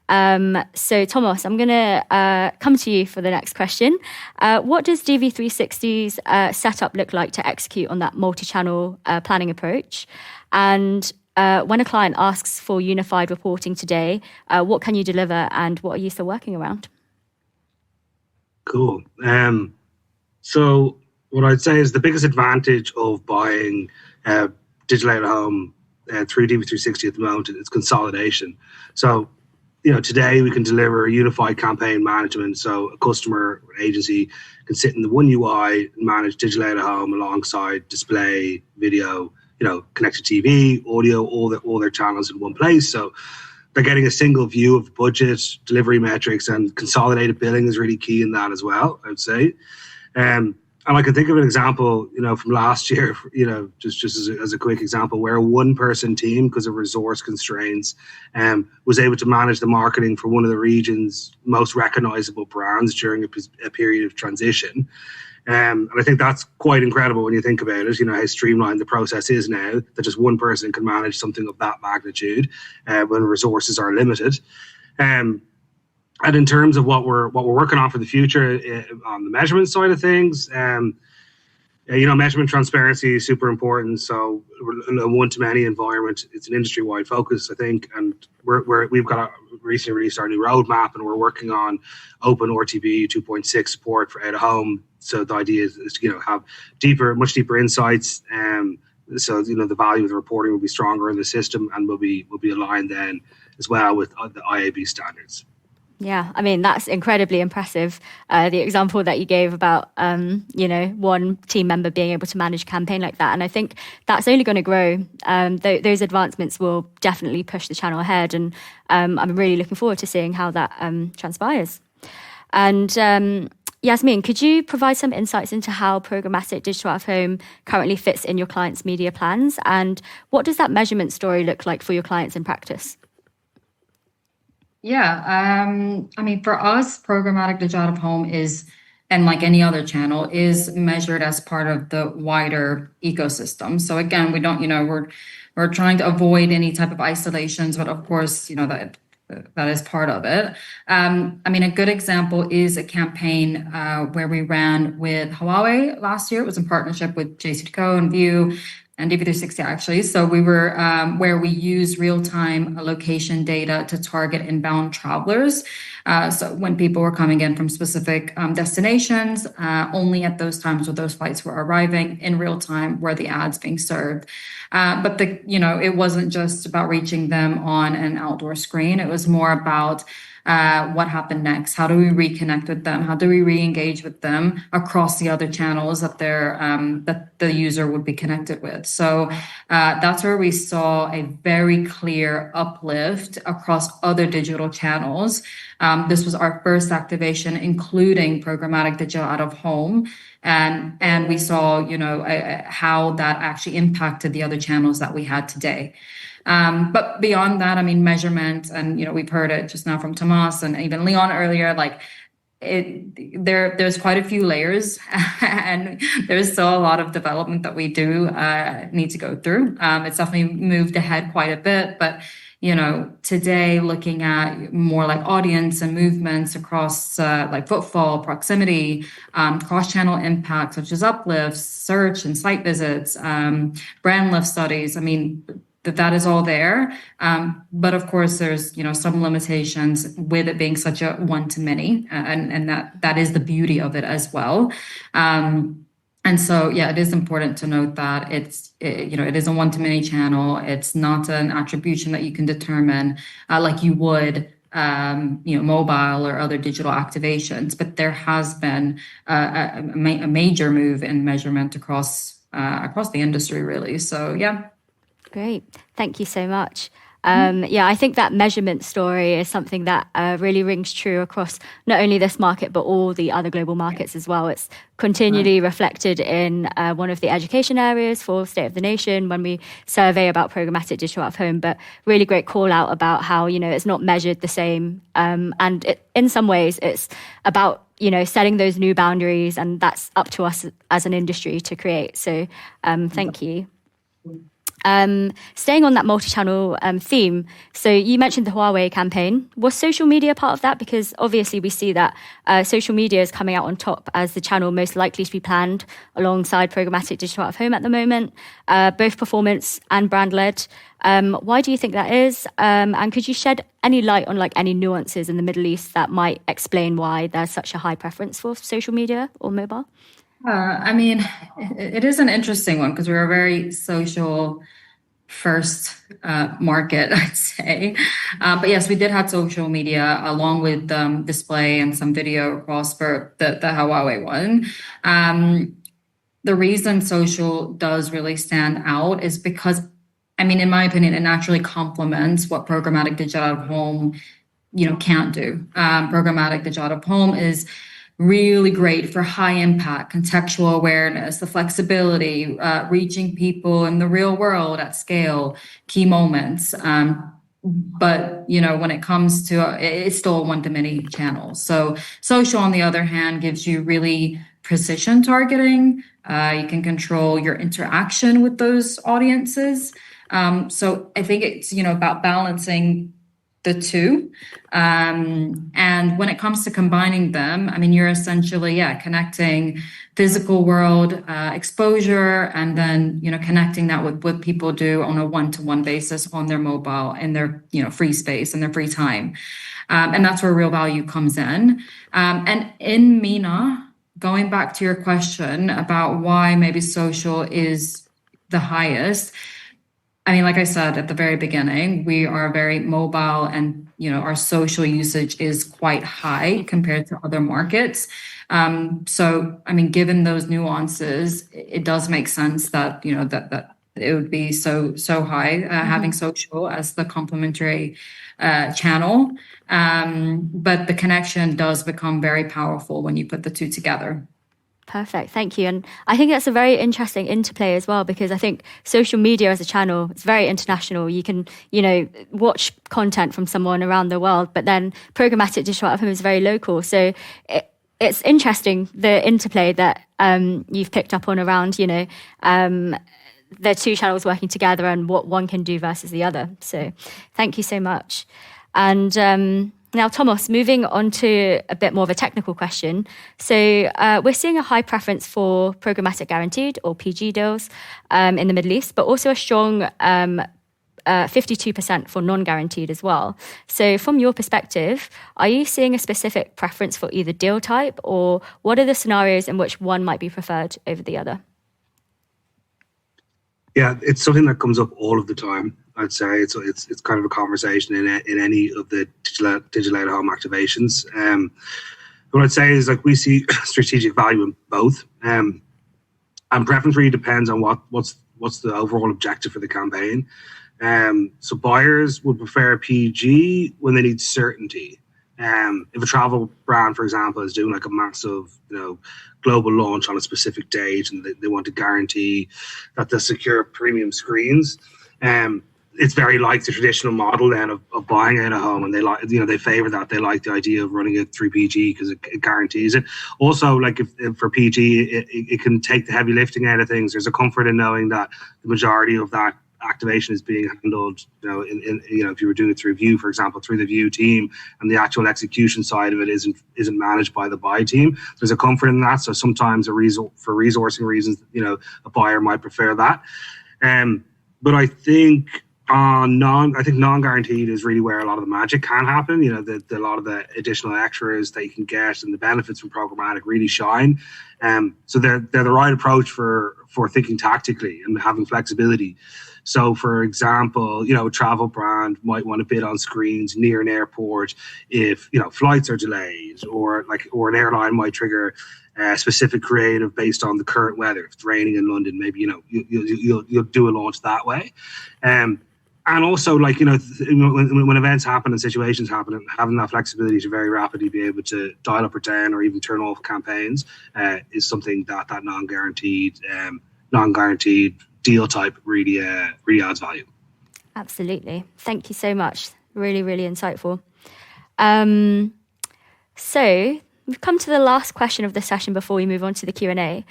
So, Tomas, I'm going to come to you for the next question. What does DV360's setup look like to execute on that multi-channel planning approach? And when a client asks for unified reporting today, what can you deliver and what are you still working around? Cool. So what I'd say is the biggest advantage of buying digital out-of-home through DV360 at the moment is consolidation. So, today we can deliver unified campaign management. So a customer or agency can sit in the one UI and manage digital out-of-home alongside display, video, connected TV, audio, all their channels in one place. So they're getting a single view of budget, delivery metrics, and consolidated billing is really key in that as well, I would say. And I can think of an example, from last year, just as a quick example, where a one-person team, because of resource constraints, was able to manage the marketing for one of the region's most recognizable brands during a period of transition. And I think that's quite incredible when you think about it, how streamlined the process is now, that just one person can manage something of that magnitude when resources are limited. And in terms of what we're working on for the future on the measurement side of things, measurement transparency is super important. So in a one-to-many environment, it's an industry-wide focus, I think, and we've got recently released our new roadmap, and we're working on open RTB 2.6 support for out-of-home. So the idea is to have much deeper insights. So the value of the reporting will be stronger in the system, and will be aligned then as well with the IAB standards. Yeah, I mean, that's incredibly impressive. The example that you gave about, one team member being able to manage a campaign like that. And I think that's only going to grow. Those advancements will definitely push the channel ahead. And I'm really looking forward to seeing how that transpires. And Yasmin, could you provide some insights into how programmatic digital out-of-home currently fits in your clients' media plans? And what does that measurement story look like for your clients in practice? Yeah, for us, programmatic digital out-of-home is, and like any other channel, is measured as part of the wider ecosystem. So again, we don't, we're trying to avoid any type of isolations, but of course, that is part of it. A good example is a campaign where we ran with Huawei last year. It was in partnership with JCDecaux and View. and DV360 actually. So we were where we use real-time location data to target inbound travelers. So when people were coming in from specific destinations, only at those times where those flights were arriving in real time were the ads being served. But it wasn't just about reaching them on an outdoor screen. It was more about what happened next? How do we reconnect with them? How do we re-engage with them across the other channels that that the user would be connected with? So that's where we saw a very clear uplift across other digital channels. This was our first activation, including programmatic digital out of home. And we saw, how that actually impacted the other channels that we had today. But beyond that, I mean, measurement, and we've heard it just now from Tomas and even Leon earlier. Like there's quite a few layers, and there's still a lot of development that we do need to go through. It's definitely moved ahead quite a bit, but today looking at more like audience and movements across like footfall, proximity, cross-channel impact, such as uplifts, search and site visits, brand lift studies. I mean, that is all there. But of course, there's, some limitations with it being such a one-to-many, and that is the beauty of it as well. And so, it is important to note that it is a one-to-many channel. It's not an attribution that you can determine like you would, mobile or other digital activations. But there has been a major move in measurement across the industry, really. So, yeah. Great. Thank you so much. I think that measurement story is something that really rings true across not only this market, but all the other global markets as well. It's continually reflected in one of the education areas for State of the Nation when we survey about programmatic digital out of home, but really great call out about how, it's not measured the same. And in some ways, it's about setting those new boundaries, and that's up to us as an industry to create. So thank you. Staying on that multi-channel theme, so you mentioned the Huawei campaign. Was social media part of that? Because obviously we see that social media is coming out on top as the channel most likely to be planned alongside programmatic digital out of home at the moment, both performance and brand-led. Why do you think that is? And could you shed any light on any nuances in the Middle East that might explain why there's such a high preference for social media or mobile? I mean, it is an interesting one because we're a very social first market, I'd say. But yes, we did have social media along with display and some video across for the Huawei one. The reason social does really stand out is because, I mean, in my opinion, it naturally complements what programmatic digital out of home, can't do. Programmatic digital out of home is really great for high impact, contextual awareness, the flexibility, reaching people in the real world at scale, key moments. But, when it comes to it's still a one-to-many channel. So social, on the other hand, gives you really precision targeting. You can control your interaction with those audiences. So I think it's, about balancing the two. And when it comes to combining them, I mean, you're essentially, connecting physical world exposure, and then, connecting that with what people do on a one-to-one basis on their mobile in their, free space and their free time. And that's where real value comes in. And in MENA, going back to your question about why maybe social is the highest, I mean, like I said at the very beginning, we are very mobile, and our social usage is quite high compared to other markets. So, I mean, given those nuances, it does make sense that that it would be so high having social as the complementary channel. But the connection does become very powerful when you put the two together. Perfect. Thank you. And I think that's a very interesting interplay as well, because I think social media as a channel is very international. You can, watch content from someone around the world, but then programmatic digital out of home is very local. So it's interesting, the interplay that you've picked up on around, the two channels working together and what one can do versus the other. So thank you so much. And Now, Thomas, moving on to a bit more of a technical question. So we're seeing a high preference for programmatic guaranteed or PG deals in the Middle East, but also a strong 52% for non-guaranteed as well. So from your perspective, are you seeing a specific preference for either deal type, or what are the scenarios in which one might be preferred over the other? Yeah, it's something that comes up all of the time. I'd say it's kind of a conversation in any of the digital out-of-home activations. What I'd say is, like, we see strategic value in both, and preference really depends on what's the overall objective for the campaign. So buyers would prefer PG when they need certainty. If a travel brand, for example, is doing like a massive, global launch on a specific date, and they want to guarantee that they'll secure premium screens, it's very like the traditional model then of buying out of home, and they favor that. They like the idea of running it through PG because it guarantees it. Also, like if for PG, it can take the heavy lifting out of things. There's a comfort in knowing that the majority of that activation is being handled, if you were doing it through View, for example, through the View team, and the actual execution side of it isn't managed by the buy team. There's a comfort in that. So sometimes for resourcing reasons, a buyer might prefer that. But I think non-guaranteed is really where a lot of the magic can happen. A lot of the additional extras that you can get and the benefits from programmatic really shine. So they're the right approach for thinking tactically and having flexibility. So, for example, a travel brand might want to bid on screens near an airport if flights are delayed, or an airline might trigger specific creative based on the current weather. If it's raining in London, maybe you'll do a launch that way. And also, when events happen and situations happen, having that flexibility to very rapidly be able to dial up or down or even turn off campaigns is something that non-guaranteed deal type really adds value. Absolutely. Thank you so much. Really, really insightful. So we've come to the last question of the session before we move on to the Q&A.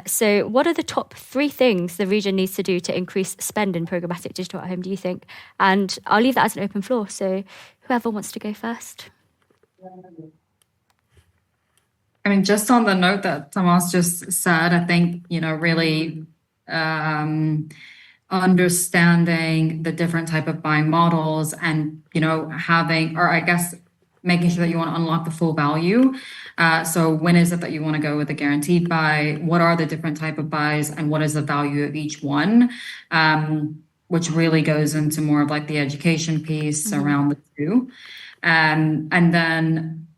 So what are the top 3 things the region needs to do to increase spend in programmatic digital at home, do you think? And I'll leave that as an open floor. So whoever wants to go first. I mean, just on the note that Tomas just said, I think, really understanding the different type of buying models and, making sure that you want to unlock the full value. So when is it that you want to go with a guaranteed buy? What are the different type of buys, and what is the value of each one? Which really goes into more of like the education piece around the two. And then,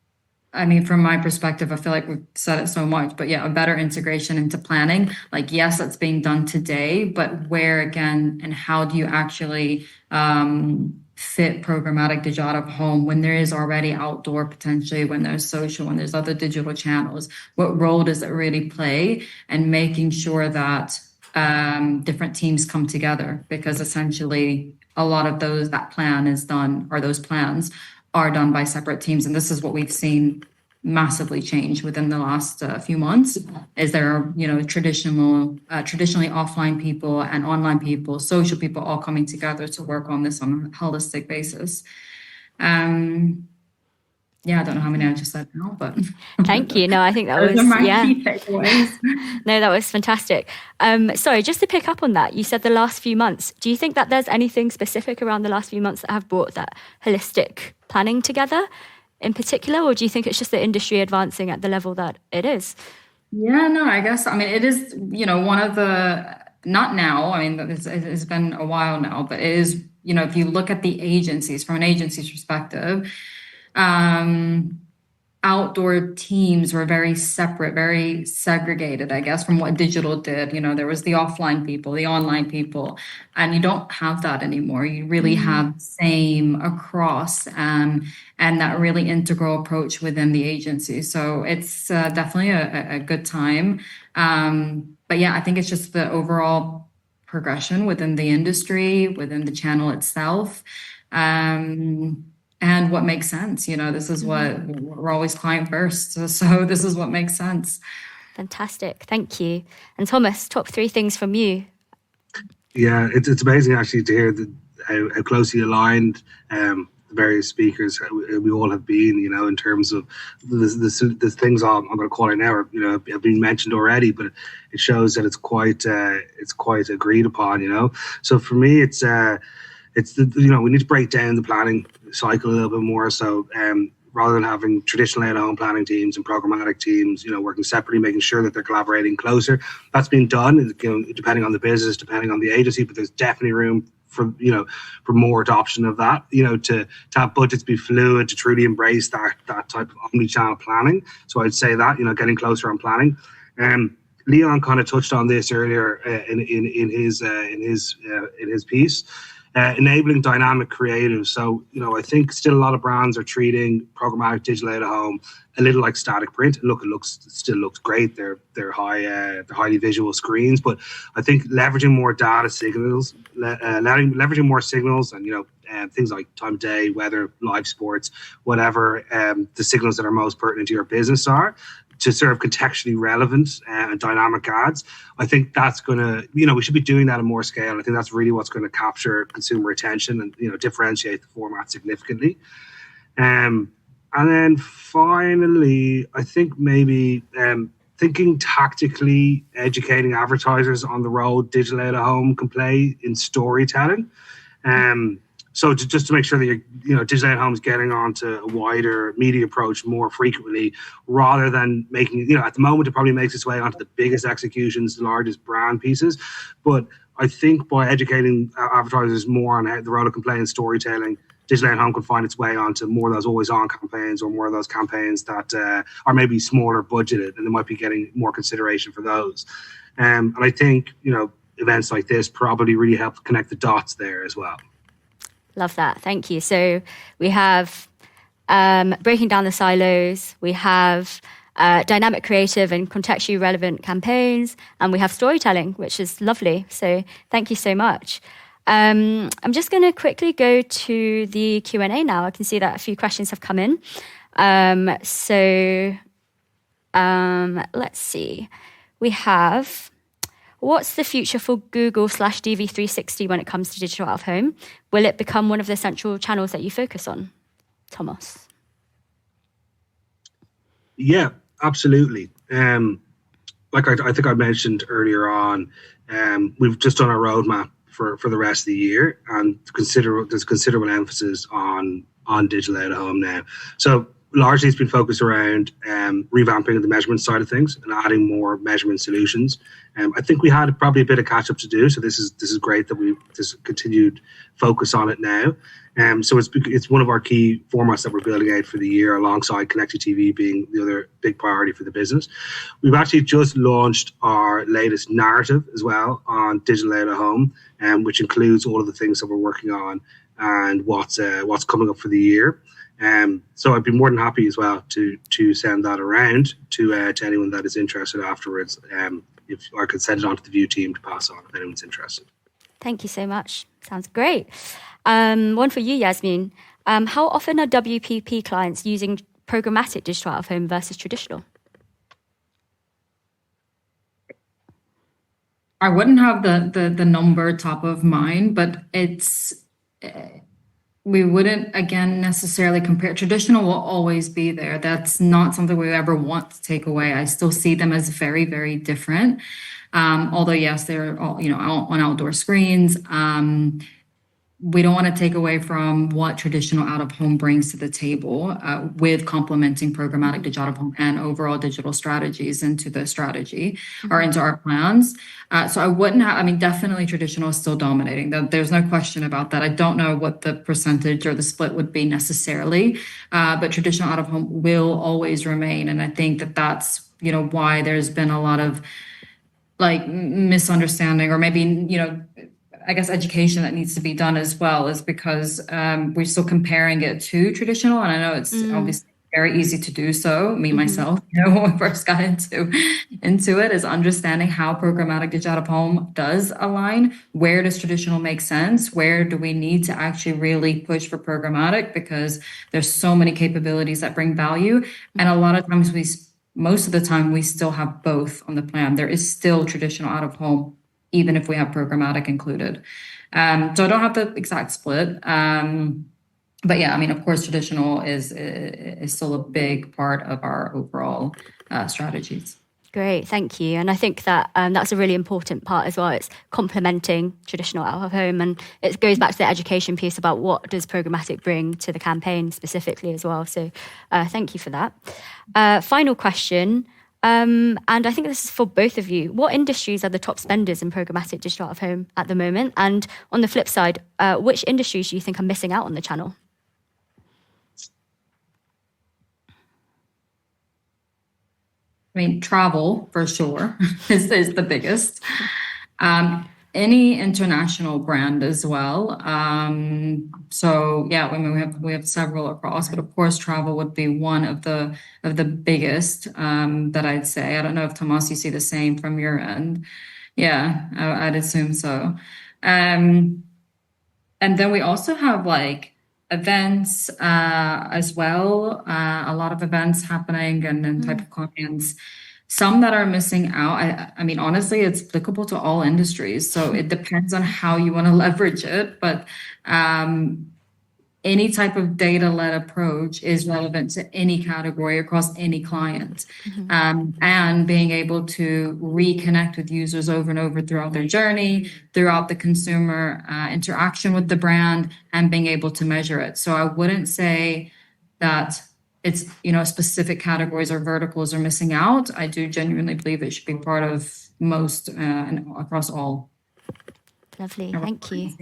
I mean, from my perspective, I feel like we've said it so much, but yeah, a better integration into planning. Like, yes, that's being done today, but where again, and how do you actually fit programmatic digital out of home when there is already outdoor potentially, when there's social, when there's other digital channels? What role does it really play? And making sure that different teams come together, because essentially a lot of those plans are done by separate teams. And this is what we've seen massively change within the last few months, is there are, traditionally offline people and online people, social people, all coming together to work on this on a holistic basis. I don't know how many I just said now, but thank you. No, I think that was key takeaways. No, that was fantastic. Sorry, just to pick up on that, you said the last few months. Do you think that there's anything specific around the last few months that have brought that holistic planning together in particular, or do you think it's just the industry advancing at the level that it is? Yeah, no, I guess, I mean, it is, one of the, not now, I mean, it's been a while now, but it is, if you look at the agencies, from an agency's perspective, outdoor teams were very separate, very segregated, I guess, from what digital did. There was the offline people, the online people, and you don't have that anymore. You really have same across, and that really integral approach within the agency. So it's definitely a good time. But yeah, I think it's just the overall progression within the industry, within the channel itself. And what makes sense, this is what we're always client first. So this is what makes sense. Fantastic. Thank you. And Thomas, top 3 things from you. Yeah, it's amazing actually to hear how closely aligned various speakers we all have been, in terms of the things I'm going to call it now, have been mentioned already, but it shows that it's quite agreed upon, So for me, it's we need to break down the planning cycle a little bit more. So rather than having traditional out-of-home planning teams and programmatic teams, working separately, making sure that they're collaborating closer. That's been done, depending on the business, depending on the agency, but there's definitely room for more adoption of that, to have budgets be fluid, to truly embrace that type of omni-channel planning. So I'd say that, getting closer on planning. Leon kind of touched on this earlier in his piece. Enabling dynamic creative. So, I think still a lot of brands are treating programmatic digital out of home a little like static print. Look, it still looks great. They're highly visual screens, but I think leveraging more data signals, leveraging more signals, and things like time of day, weather, live sports, whatever the signals that are most pertinent to your business are, to serve contextually relevant and dynamic ads. I think that's going to, we should be doing that on more scale. I think that's really what's going to capture consumer attention and, differentiate the format significantly. And then finally, I think maybe thinking tactically, educating advertisers on the role digital out of home can play in storytelling. So just to make sure that digital out of home is getting onto a wider media approach more frequently, rather than making, at the moment it probably makes its way onto the biggest executions, the largest brand pieces. But I think by educating advertisers more on how the role it can play in storytelling, digital out of home could find its way onto more of those always on campaigns, or more of those campaigns that are maybe smaller budgeted, and they might be getting more consideration for those. And I think, events like this probably really help connect the dots there as well. Love that. Thank you. So we have breaking down the silos, we have dynamic creative and contextually relevant campaigns, and we have storytelling, which is lovely. So thank you so much. I'm just going to quickly go to the Q&A now. I can see that a few questions have come in. Let's see. We have... What's the future for Google/DV360 when it comes to digital out of home? Will it become one of the central channels that you focus on, Thomas? Yeah, absolutely. Like I think I mentioned earlier on, we've just done our roadmap for the rest of the year, and there's considerable emphasis on digital out of home now. So largely it's been focused around revamping the measurement side of things and adding more measurement solutions. I think we had probably a bit of catch up to do, so this is great that we've just continued focus on it now. So it's one of our key formats that we're building out for the year, alongside connected TV being the other big priority for the business. We've actually just launched our latest narrative as well on digital out of home, which includes all of the things that we're working on and what's coming up for the year. So I'd be more than happy as well to send that around to anyone that is interested afterwards. If I could send it on to the View team to pass on if anyone's interested. Thank you so much. Sounds great. One for you, Yasmin. How often are WPP clients using programmatic digital out of home versus traditional? I wouldn't have the number top of mind, but it's... we wouldn't, again, necessarily compare. Traditional will always be there. That's not something we ever want to take away. I still see them as very, very different. Although, yes, they're all, on outdoor screens. We don't want to take away from what traditional out-of-home brings to the table with complementing programmatic digital out-of-home and overall digital strategies into the strategy or into our plans. So I wouldn't have, definitely traditional is still dominating. There's no question about that. I don't know what the percentage or the split would be necessarily, but traditional out-of-home will always remain. And I think that's, why there's been a lot of misunderstanding, or maybe, I guess education that needs to be done as well, is because we're still comparing it to traditional. And I know it's obviously very easy to do so. Me, myself, when we first got into it, is understanding how programmatic digital out of home does align. Where does traditional make sense? Where do we need to actually really push for programmatic? Because there's so many capabilities that bring value. And a lot of times most of the time, we still have both on the plan. There is still traditional out of home, even if we have programmatic included. So I don't have the exact split. But yeah, I mean, of course, traditional is still a big part of our overall strategies. Great, thank you. And I think that that's a really important part as well. It's complementing traditional out of home, and it goes back to the education piece about what does programmatic bring to the campaign specifically as well. So thank you for that. Final question, and I think this is for both of you. What industries are the top spenders in programmatic digital out of home at the moment? And on the flip side, which industries do you think are missing out on the channel? I mean, travel for sure is the biggest. Any international brand as well. So yeah, I mean, we have several across, but of course, travel would be one of the biggest that I'd say. I don't know if Tomas, you see the same from your end. Yeah, I'd assume so. And then we also have like events as well. A lot of events happening and type of clients. Some that are missing out. I mean, honestly, it's applicable to all industries. So it depends on how you want to leverage it. But any type of data-led approach is relevant to any category across any client. And being able to reconnect with users over and over throughout their journey, throughout the consumer interaction with the brand, and being able to measure it. So I wouldn't say that it's, specific categories or verticals are missing out. I do genuinely believe it should be part of most and across all. Lovely, thank you.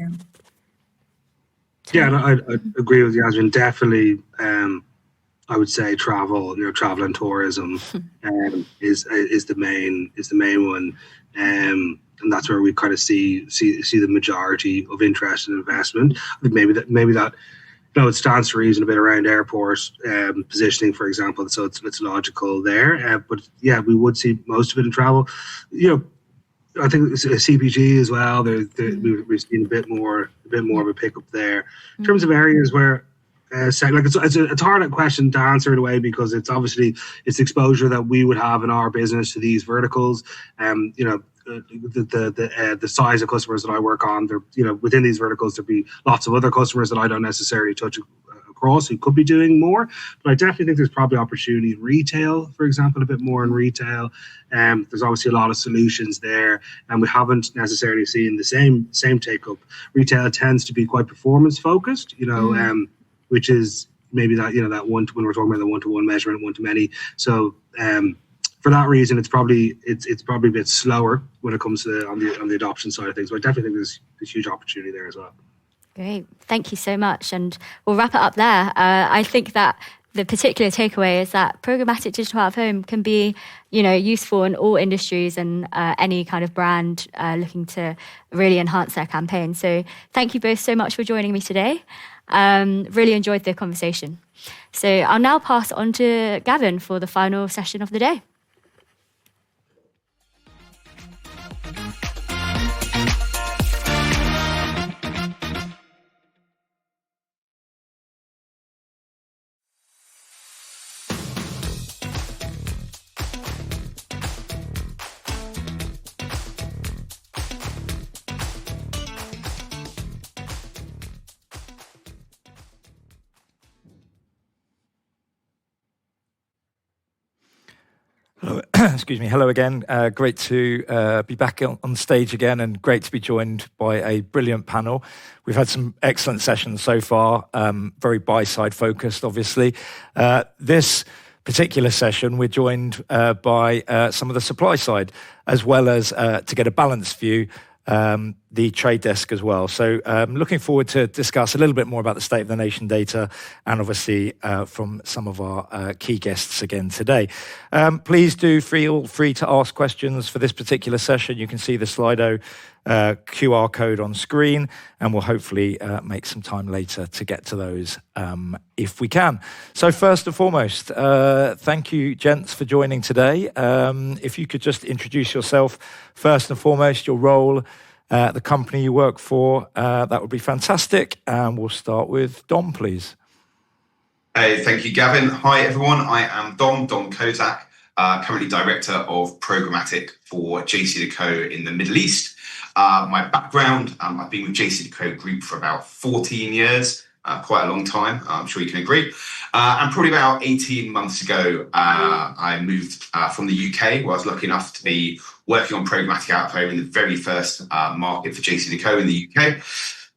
Yeah, and I agree with Yasmin. Definitely, I would say travel, travel and tourism is the main one, and that's where we kind of see the majority of interest and investment. I think maybe that. It stands to reason a bit around airport positioning, for example. So it's logical there. But yeah, we would see most of it in travel. I think CPG as well. We've seen a bit more of a pickup there. In terms of areas where, it's a hard question to answer in a way, because it's obviously it's exposure that we would have in our business to these verticals. The size of customers that I work on, within these verticals, there'd be lots of other customers that I don't necessarily touch across who could be doing more. But I definitely think there's probably opportunity in retail, for example, a bit more in retail. There's obviously a lot of solutions there, and we haven't necessarily seen the same take up. Retail tends to be quite performance focused, which is maybe that one when we're talking about the one-to-one measurement, one-to-many. So for that reason, it's probably a bit slower when it comes to on the adoption side of things. But I definitely think there's huge opportunity there as well. Great, thank you so much, and we'll wrap it up there. I think that the particular takeaway is that programmatic digital out of home can be, useful in all industries and any kind of brand looking to really enhance their campaign. So thank you both so much for joining me today. Really enjoyed the conversation. So I'll now pass on to Gavin for the final session of the day. Hello, excuse me. Hello again. Great to be back on stage again, and great to be joined by a brilliant panel. We've had some excellent sessions so far, very buy-side focused, obviously. This particular session, we're joined by some of the supply side, as well as to get a balanced view, the trade desk as well. So looking forward to discuss a little bit more about the State of the Nation data, and obviously from some of our key guests again today. Please do feel free to ask questions for this particular session. You can see the Slido QR code on screen, and we'll hopefully make some time later to get to those if we can. So first and foremost, thank you, gents, for joining today. If you could just introduce yourself first and foremost, your role, the company you work for, that would be fantastic. And we'll start with Dom, please. Hey, thank you, Gavin. Hi, everyone. I am Dom Kozak, currently Director of Programmatic for JCDecaux in the Middle East. My background, I've been with JCDecaux Group for about 14 years. quite a long time. I'm sure you can agree. And probably about 18 months ago, I moved from the UK, where I was lucky enough to be working on programmatic out of home in the very first market for JCDecaux in the UK.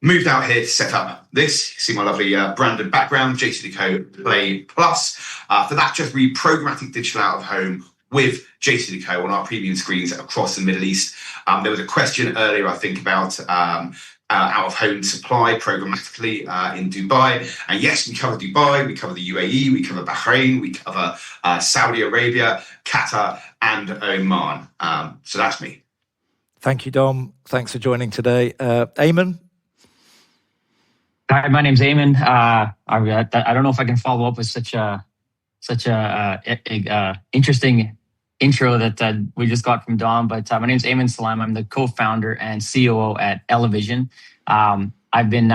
Moved out here to set up this. You see my lovely branded background, JCDecaux Play Plus. For that, just read programmatic digital out of home with JCDecaux on our premium screens across the Middle East. There was a question earlier, I think, about out-of-home supply programmatically in Dubai. And yes, we cover Dubai, we cover the UAE, we cover Bahrain, we cover Saudi Arabia, Qatar, and Oman. So that's me. Thank you, Dom. Thanks for joining today. Eamon? Hi, my name's Eamon. I don't know if I can follow up with such a interesting intro that we just got from Dom, but my name's Eamon Salam. I'm the co-founder and COO at Elevision. I've been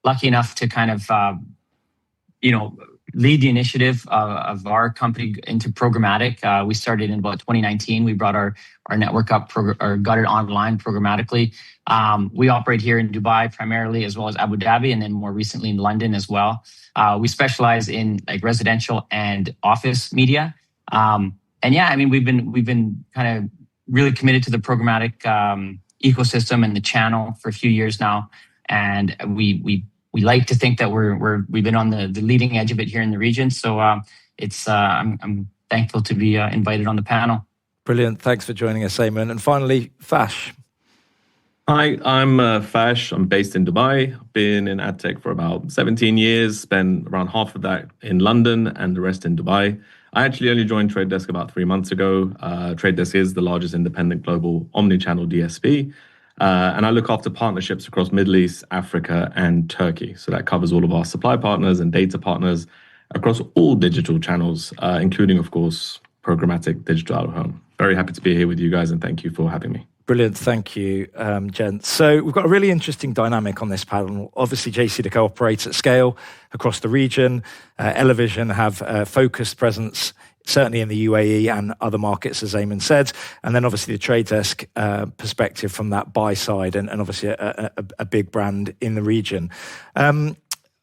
lucky enough to kind of, lead the initiative of our company into programmatic. We started in about 2019. We brought our network up or got it online programmatically. We operate here in Dubai primarily, as well as Abu Dhabi, and then more recently in London as well. We specialize in like residential and office media. And yeah, I mean, we've been kind of really committed to the programmatic ecosystem and the channel for a few years now, and we like to think that we've been on the leading edge of it here in the region. So I'm thankful to be invited on the panel. Brilliant. Thanks for joining us, Eamon. And finally, Fash. Hi, I'm Fash. I'm based in Dubai. Been in ad tech for about 17 years. Spent around half of that in London and the rest in Dubai. I actually only joined Trade Desk about 3 months ago. Trade Desk is the largest independent global omni-channel DSP. And I look after partnerships across Middle East, Africa, and Turkey. So that covers all of our supply partners and data partners across all digital channels, including, of course, programmatic digital out of home. Very happy to be here with you guys, and thank you for having me. Brilliant. Thank you, gents. So we've got a really interesting dynamic on this panel. Obviously, JCDecaux operates at scale across the region. Elevision have a focused presence, certainly in the UAE and other markets, as Eamon said. And then obviously the Trade Desk perspective from that buy side and obviously a big brand in the region.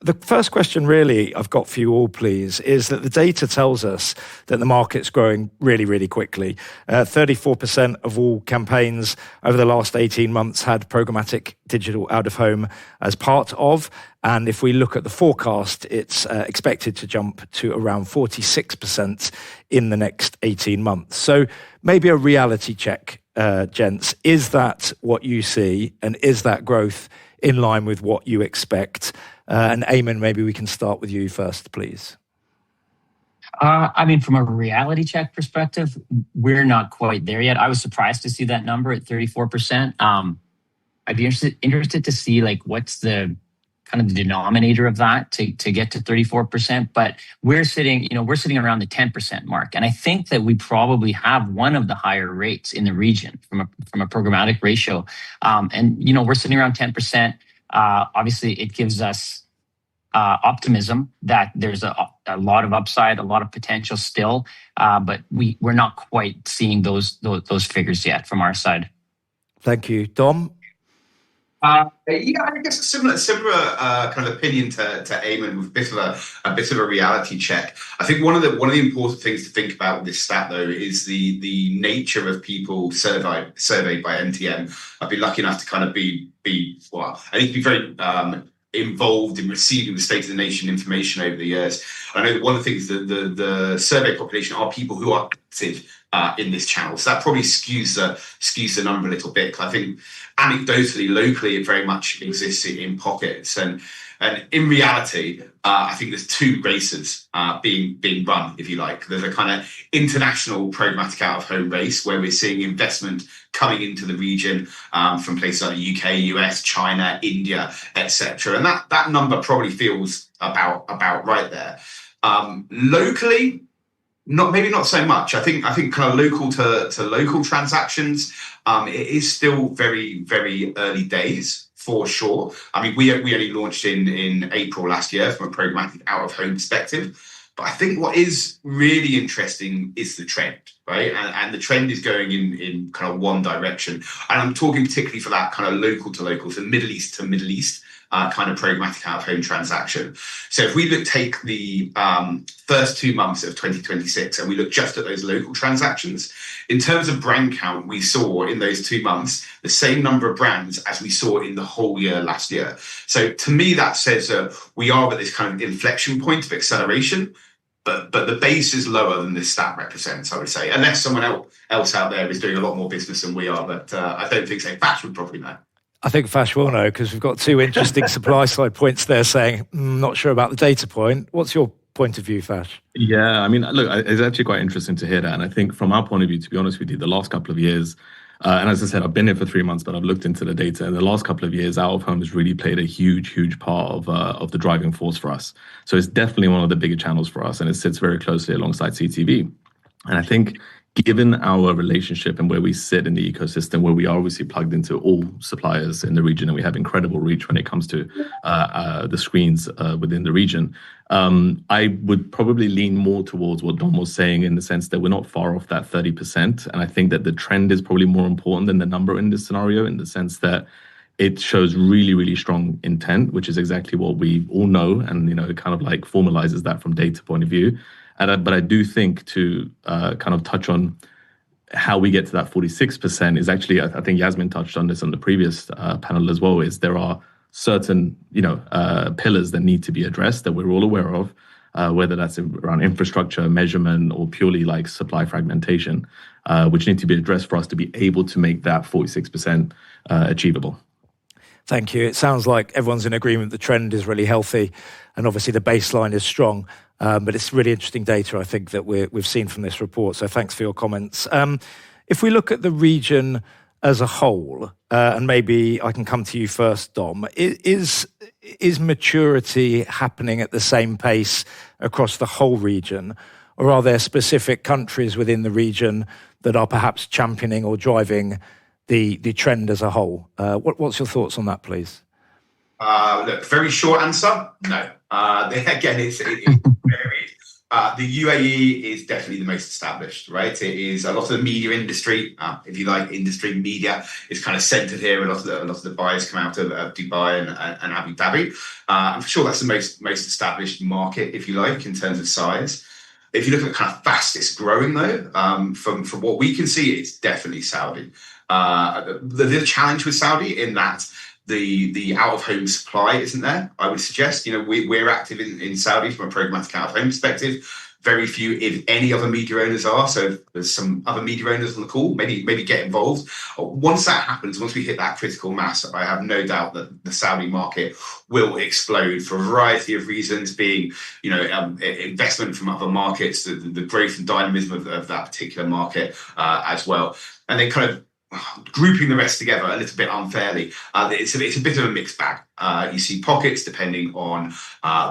The first question really I've got for you all, please, is that the data tells us that the market's growing really, really quickly. 34% of all campaigns over the last 18 months had programmatic digital out of home as part of. And if we look at the forecast, it's expected to jump to around 46% in the next 18 months. So maybe a reality check, gents. Is that what you see? And is that growth in line with what you expect? And Eamon, maybe we can start with you first, please. I mean, from a reality check perspective, we're not quite there yet. I was surprised to see that number at 34%. I'd be interested to see like what's the kind of the denominator of that to get to 34%. But we're sitting around the 10% mark, and I think that we probably have one of the higher rates in the region from a programmatic ratio. And we're sitting around 10%. Obviously, it gives us optimism that there's a lot of upside, a lot of potential still, but we're not quite seeing those figures yet from our side. Thank you, Dom. I guess a similar kind of opinion to Eamon with a bit of a reality check. I think one of the important things to think about with this stat though is the nature of people surveyed by MTN. I've been lucky enough to kind of be very involved in receiving the state of the nation information over the years. I know that one of the things that the survey population are people who are active in this channel. So that probably skews the number a little bit. I think anecdotally, locally, it very much exists in pockets. And in reality, I think there's two races being run, if you like. There's a kind of international programmatic out-of-home race where we're seeing investment coming into the region from places like the UK, US, China, India, etc. And that number probably feels about right there. Locally, maybe not so much. I think kind of local to local transactions, it is still very, very early days for sure. I mean, we only launched in April last year from a programmatic out of home perspective. But I think what is really interesting is the trend. right? And the trend is going in kind of one direction. And I'm talking particularly for that kind of local to local, so Middle East to Middle East kind of programmatic out-of-home transaction. So if we take the first 2 months of 2026 and we look just at those local transactions, in terms of brand count, we saw in those 2 months the same number of brands as we saw in the whole year last year. So to me, that says we are at this kind of inflection point of acceleration. But the base is lower than this stat represents, I would say, unless someone else out there is doing a lot more business than we are. But I don't think so. Fash would probably know. I think Fash will know, because we've got two interesting supply side points there saying, not sure about the data point. What's your point of view, Fash? Yeah, I mean, look, it's actually quite interesting to hear that. And I think from our point of view, to be honest with you, the last couple of years, and as I said, I've been here for 3 months, but I've looked into the data. And the last couple of years, out of home has really played a huge part of the driving force for us. So it's definitely one of the bigger channels for us, and it sits very closely alongside CTV. And I think given our relationship and where we sit in the ecosystem, where we are obviously plugged into all suppliers in the region, and we have incredible reach when it comes to the screens within the region, I would probably lean more towards what Dom was saying, in the sense that we're not far off that 30%. And I think that the trend is probably more important than the number in this scenario, in the sense that it shows really strong intent, which is exactly what we all know. And, it kind of like formalizes that from data point of view. But I do think to kind of touch on how we get to that 46% is actually, I think Yasmin touched on this on the previous panel as well, is there are certain, pillars that need to be addressed that we're all aware of, whether that's around infrastructure, measurement, or purely like supply fragmentation, which need to be addressed for us to be able to make that 46% achievable. Thank you. It sounds like everyone's in agreement the trend is really healthy, and obviously the baseline is strong. But it's really interesting data, I think, that we've seen from this report. So thanks for your comments. If we look at the region as a whole, and maybe I can come to you first, Dom, is maturity happening at the same pace across the whole region? Or are there specific countries within the region that are perhaps championing or driving the trend as a whole? What's your thoughts on that, please? Look, very short answer, no. Again, it varies. The UAE is definitely the most established, right? It is a lot of the media industry, if you like, industry media is kind of centered here. A lot of the buyers come out of Dubai and Abu Dhabi. I'm sure that's the most established market, if you like, in terms of size. If you look at the kind of fastest growing, though, from what we can see, it's definitely Saudi. The challenge with Saudi in that the out-of-home supply isn't there, I would suggest. We're active in Saudi from a programmatic out-of-home perspective. Very few, if any, other media owners are. So if there's some other media owners on the call, maybe get involved. Once that happens, once we hit that critical mass, I have no doubt that the Saudi market will explode for a variety of reasons, being investment from other markets, the growth and dynamism of that particular market as well. And then kind of grouping the rest together a little bit unfairly, it's a bit of a mixed bag. You see pockets depending on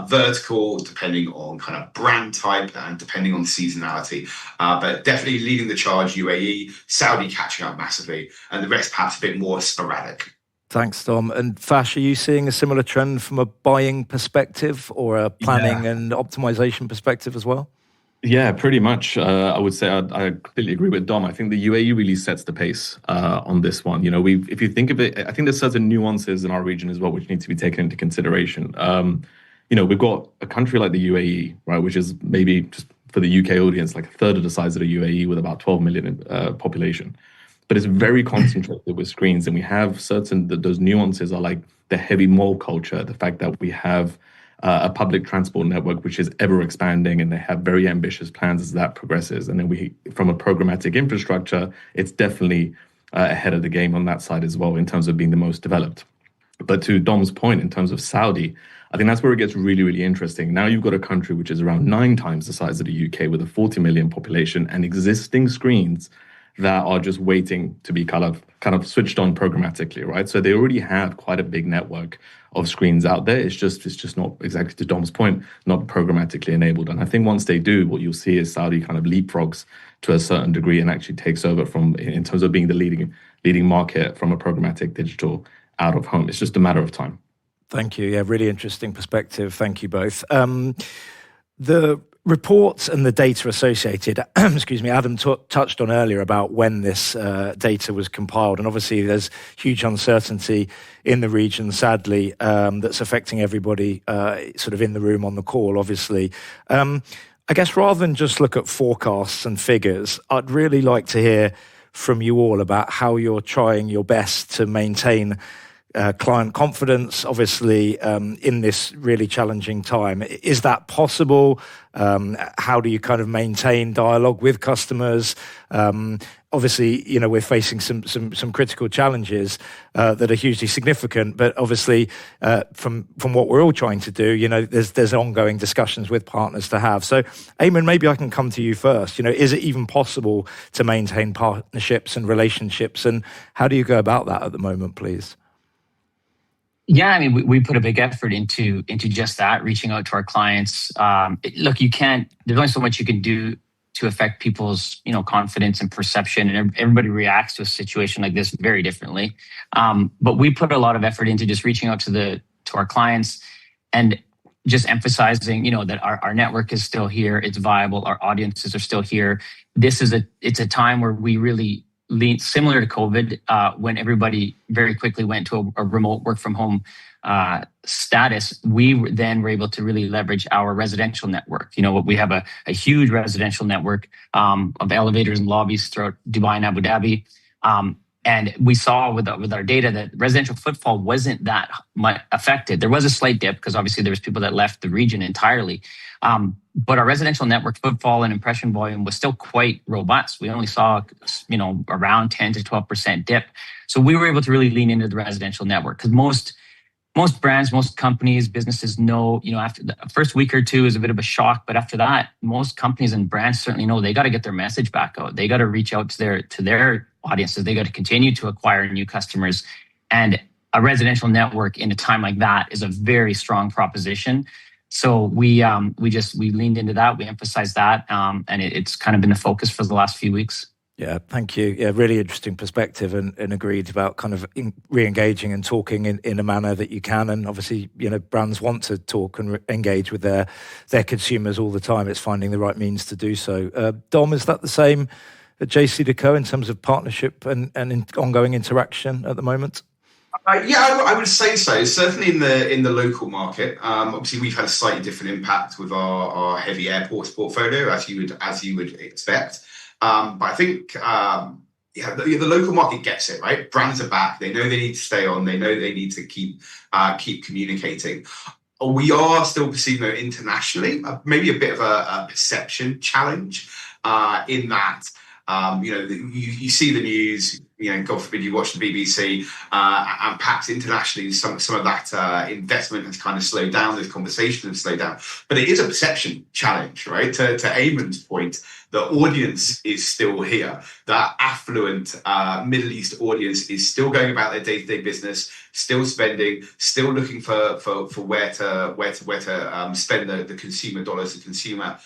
vertical, depending on kind of brand type, and depending on seasonality. But definitely leading the charge, UAE, Saudi catching up massively, and the rest perhaps a bit more sporadic. Thanks, Dom. And Fash, are you seeing a similar trend from a buying perspective or a planning and optimization perspective as well? Yeah, pretty much. I would say I completely agree with Dom. I think the UAE really sets the pace on this one. If you think of it, I think there's certain nuances in our region as well which need to be taken into consideration. We've got a country like the UAE, right, which is maybe, just for the UK audience, like a third of the size of the UAE with about 12 million population. But it's very concentrated with screens, and we have those nuances are like the heavy mall culture, the fact that we have a public transport network which is ever expanding, and they have very ambitious plans as that progresses. And then from a programmatic infrastructure, it's definitely ahead of the game on that side as well in terms of being the most developed. But to Dom's point, in terms of Saudi, I think that's where it gets really, really interesting. Now you've got a country which is around 9 times the size of the UK with a 40 million population and existing screens that are just waiting to be kind of switched on programmatically, right? So they already have quite a big network of screens out there. It's just not, exactly to Dom's point, not programmatically enabled. And I think once they do, what you'll see is Saudi kind of leapfrogs to a certain degree and actually takes over in terms of being the leading market from a programmatic digital out of home. It's just a matter of time. Thank you. Yeah, really interesting perspective. Thank you both. The reports and the data associated, excuse me, Adam touched on earlier about when this data was compiled. And obviously there's huge uncertainty in the region, sadly, that's affecting everybody sort of in the room on the call, obviously. I guess rather than just look at forecasts and figures, I'd really like to hear from you all about how you're trying your best to maintain client confidence, obviously, in this really challenging time. Is that possible? How do you kind of maintain dialogue with customers? Obviously, you know, we're facing some critical challenges that are hugely significant, but obviously, from what we're all trying to do, you know, there's ongoing discussions with partners to have. So, Eamon, maybe I can come to you first. You know, is it even possible to maintain partnerships and relationships, and how do you go about that at the moment, please? Yeah, I mean, we put a big effort into just that, reaching out to our clients. Look, there's only so much you can do to affect people's, you know, confidence and perception, and everybody reacts to a situation like this very differently. But we put a lot of effort into just reaching out to our clients and just emphasizing, you know, that our network is still here, it's viable, our audiences are still here. It's a time where we really similar to COVID, when everybody very quickly went to a remote work from home status, we then were able to really leverage our residential network. You know, we have a huge residential network of elevators and lobbies throughout Dubai and Abu Dhabi. And we saw with our data that residential footfall wasn't that much affected. There was a slight dip because obviously there was people that left the region entirely. But our residential network footfall and impression volume was still quite robust. We only saw, you know, around 10 to 12% dip. So we were able to really lean into the residential network because most brands, most companies, businesses know, you know, after the first week or two is a bit of a shock, but after that, most companies and brands certainly know they got to get their message back out. They got to reach out to their audiences. They got to continue to acquire new customers, and a residential network in a time like that is a very strong proposition. So we leaned into that. We emphasized that, and it's kind of been a focus for the last few weeks. Yeah, thank you. Yeah, really interesting perspective, and agreed about kind of re-engaging and talking in a manner that you can. And obviously, you know, brands want to talk and engage with their consumers all the time. It's finding the right means to do so. Dom, is that the same at JCDecaux in terms of partnership and ongoing interaction at the moment? Yeah, I would say so. Certainly in the local market. Obviously, we've had a slightly different impact with our heavy airports portfolio, as you would expect. But I think the local market gets it, right? Brands are back. They know they need to stay on. They know they need to keep communicating. We are still perceiving though internationally maybe a bit of a perception challenge in that. You know, you see the news, you know, God forbid you watch the BBC, and perhaps internationally some of that investment has kind of slowed down, those conversations have slowed down. But it is a perception challenge, right? To Eamon's point, the audience is still here. That affluent Middle East audience is still going about their day-to-day business, still spending, still looking for where to spend the consumer dollars, the consumer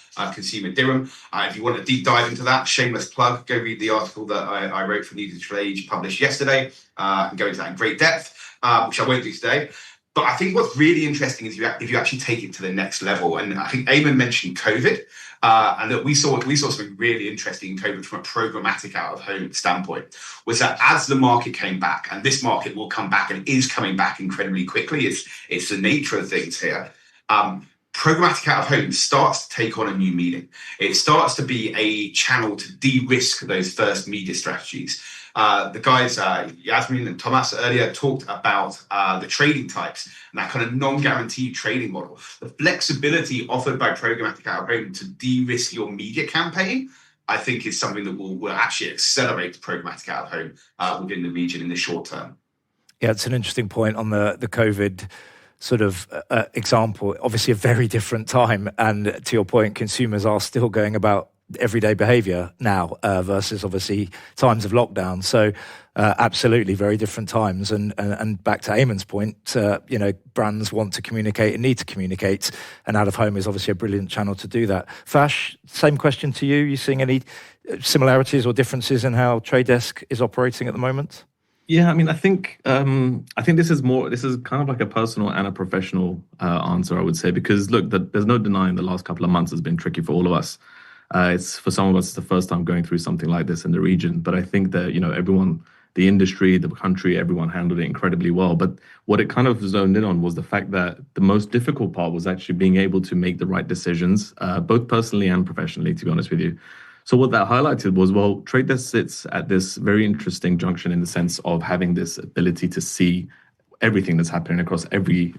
dirham. If you want a deep dive into that, shameless plug, go read the article that I wrote for Digital Age published yesterday, and go into that in great depth, which I won't do today. But I think what's really interesting is if you actually take it to the next level. And I think Eamon mentioned COVID, and that we saw something really interesting in COVID from a programmatic out of home standpoint, was that as the market came back, and this market will come back and is coming back incredibly quickly, it's the nature of things here. Programmatic out of home starts to take on a new meaning. It starts to be a channel to de-risk those first media strategies. The guys, Yasmin and Thomas earlier talked about the trading types and that kind of non-guaranteed trading model. The flexibility offered by programmatic out of home to de-risk your media campaign, I think is something that will actually accelerate programmatic out of home within the region in the short term. Yeah, it's an interesting point on the COVID sort of example. Obviously a very different time, and to your point, consumers are still going about everyday behavior now versus obviously times of lockdown. So absolutely very different times, and back to Eamon's point, you know, brands want to communicate and need to communicate, and out of home is obviously a brilliant channel to do that. Fash, same question to you. You seeing any similarities or differences in how Trade Desk is operating at the moment? Yeah, I mean, I think this is kind of like a personal and a professional answer, I would say, because look, there's no denying the last couple of months has been tricky for all of us. It's for some of us, it's the first time going through something like this in the region. But I think that, everyone, the industry, the country, everyone handled it incredibly well. But what it kind of zoned in on was the fact that the most difficult part was actually being able to make the right decisions, both personally and professionally, to be honest with you. So what that highlighted was, well, Trade Desk sits at this very interesting junction in the sense of having this ability to see everything that's happening across every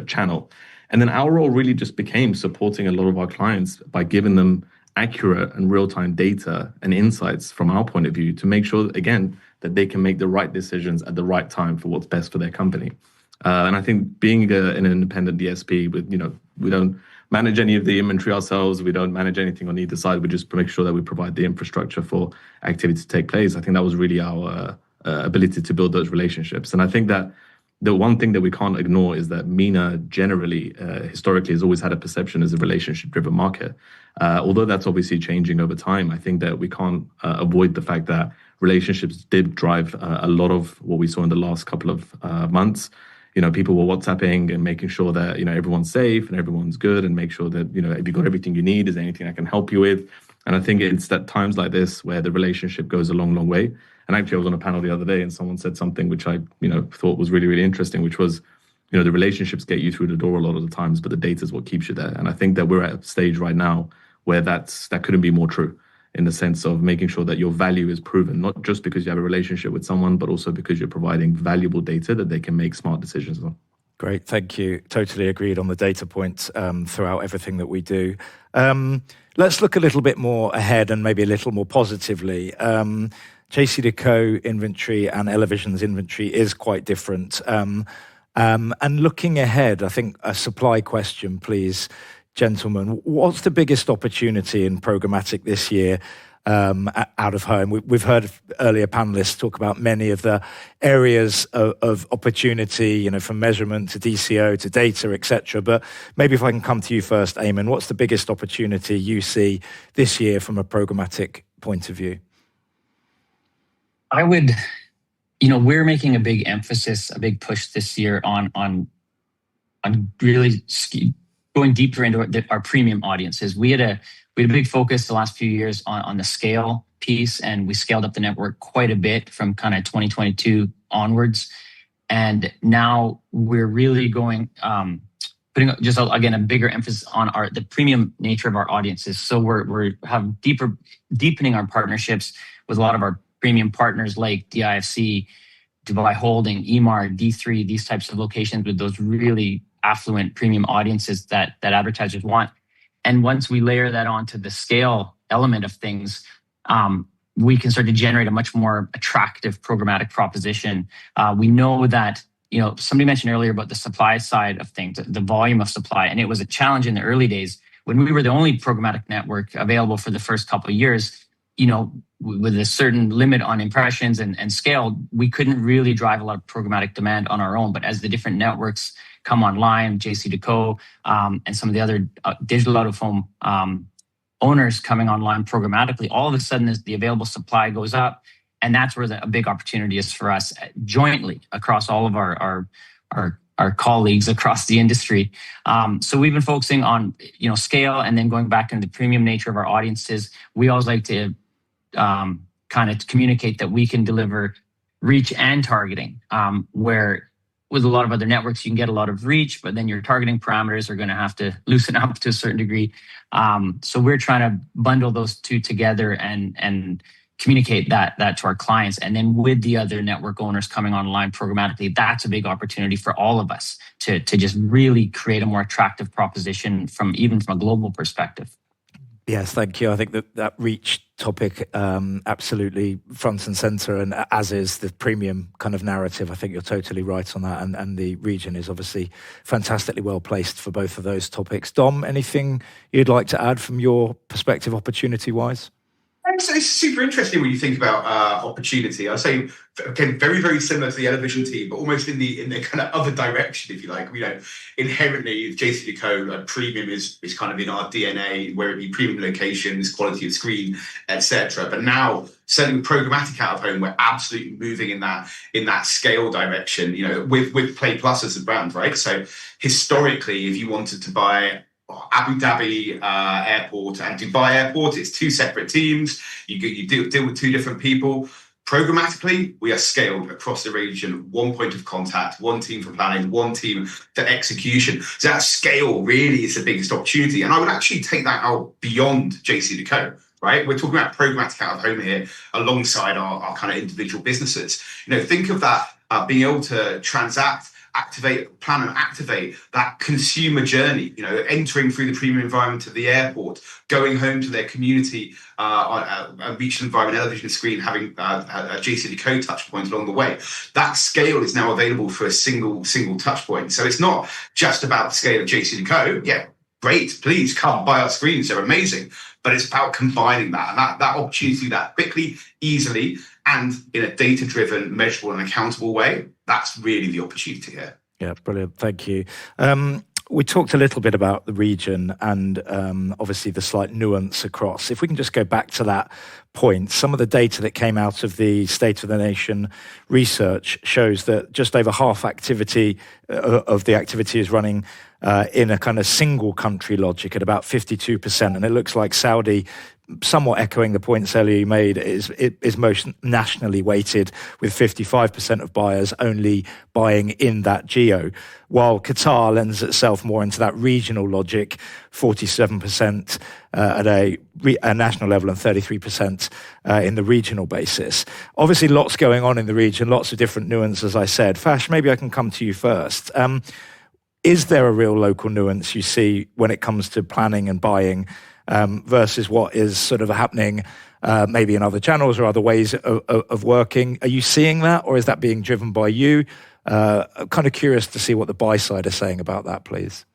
channel. And then our role really just became supporting a lot of our clients by giving them accurate and real-time data and insights from our point of view to make sure, again, that they can make the right decisions at the right time for what's best for their company. And I think being an independent DSP, we don't manage any of the inventory ourselves. We don't manage anything on either side. We just make sure that we provide the infrastructure for activity to take place. I think that was really our ability to build those relationships. And I think that the one thing that we can't ignore is that MENA generally, historically, has always had a perception as a relationship-driven market. Although that's obviously changing over time, I think that we can't avoid the fact that relationships did drive a lot of what we saw in the last couple of months. People were WhatsApping and making sure that, everyone's safe and everyone's good, and make sure that, if you got everything you need, is there anything I can help you with? And I think it's at times like this where the relationship goes a long, long way. And actually, I was on a panel the other day and someone said something which I, thought was really, really interesting, which was, the relationships get you through the door a lot of the times, but the data is what keeps you there. And I think that we're at a stage right now where that couldn't be more true, in the sense of making sure that your value is proven, not just because you have a relationship with someone, but also because you're providing valuable data that they can make smart decisions on. Great, thank you. Totally agreed on the data points throughout everything that we do. Let's look a little bit more ahead and maybe a little more positively. JCDecaux inventory and Elevision's inventory is quite different. And looking ahead, I think a supply question, please, gentlemen. What's the biggest opportunity in programmatic this year out of home? We've heard earlier panelists talk about many of the areas of opportunity, from measurement to DCO to data, etc. But maybe if I can come to you first, Eamon, what's the biggest opportunity you see this year from a programmatic point of view? I would, we're making a big emphasis, a big push this year on really going deeper into our premium audiences. We had a big focus the last few years on the scale piece, and we scaled up the network quite a bit from kind of 2022 onwards. And now we're really going, putting just again a bigger emphasis on the premium nature of our audiences. So we're deepening our partnerships with a lot of our premium partners like DIFC, Dubai Holding, Emar, D3, these types of locations with those really affluent premium audiences that advertisers want. And once we layer that onto the scale element of things, we can start to generate a much more attractive programmatic proposition. We know that, somebody mentioned earlier about the supply side of things, the volume of supply, and it was a challenge in the early days when we were the only programmatic network available for the first couple of years. With a certain limit on impressions and scale, we couldn't really drive a lot of programmatic demand on our own. But as the different networks come online, JCDecaux and some of the other digital out-of-home owners coming online programmatically, all of a sudden the available supply goes up. And that's where a big opportunity is for us jointly across all of our colleagues across the industry. So we've been focusing on scale, and then going back into the premium nature of our audiences. We always like to kind of communicate that we can deliver reach and targeting, where with a lot of other networks you can get a lot of reach, but then your targeting parameters are going to have to loosen up to a certain degree. So we're trying to bundle those two together and communicate that to our clients. And then with the other network owners coming online programmatically, that's a big opportunity for all of us to just really create a more attractive proposition from a global perspective. Yes, thank you. I think that reach topic absolutely front and center, and as is the premium kind of narrative. I think you're totally right on that, and the region is obviously fantastically well placed for both of those topics. Dom, anything you'd like to add from your perspective, opportunity-wise? it's super interesting when you think about opportunity. I say, again, very, very similar to the Elevision team, but almost in the kind of other direction, if you like. Inherently, JCDecaux, premium is kind of in our DNA, where it be premium locations, quality of screen, etc. But now, certainly with programmatic out of home, we're absolutely moving in that scale direction. With Play Plus as a brand, right? So historically, if you wanted to buy Abu Dhabi airport and Dubai airport, it's two separate teams. You deal with two different people. Programmatically, we are scaled across the region, one point of contact, one team for planning, one team for execution. So that scale really is the biggest opportunity. And I would actually take that out beyond JCDecaux, right? We're talking about programmatic out of home here alongside our kind of individual businesses. Think of that being able to transact, plan and activate that consumer journey, entering through the premium environment of the airport, going home to their community on a regional environment television screen, having a JCDecaux touch point along the way. That scale is now available for a single touch point. So it's not just about the scale of JCDecaux. Yeah, great, please come buy our screens, they're amazing. But it's about combining that and that opportunity that quickly, easily, and in a data-driven, measurable and accountable way. That's really the opportunity here. Yeah, brilliant. Thank you. We talked a little bit about the region and obviously the slight nuance across. If we can just go back to that point, some of the data that came out of the State of the Nation research shows that just over half activity of the activity is running in a kind of single country logic at about 52%. And it looks like Saudi, somewhat echoing the points earlier you made, is most nationally weighted, with 55% of buyers only buying in that geo, while Qatar lends itself more into that regional logic, 47% at a national level and 33% in the regional basis. Obviously, lots going on in the region, lots of different nuances, as I said. Fash, maybe I can come to you first. Is there a real local nuance you see when it comes to planning and buying versus what is sort of happening maybe in other channels or other ways of working? Are you seeing that, or is that being driven by you? I'm kind of curious to see what the buy side is saying about that, please.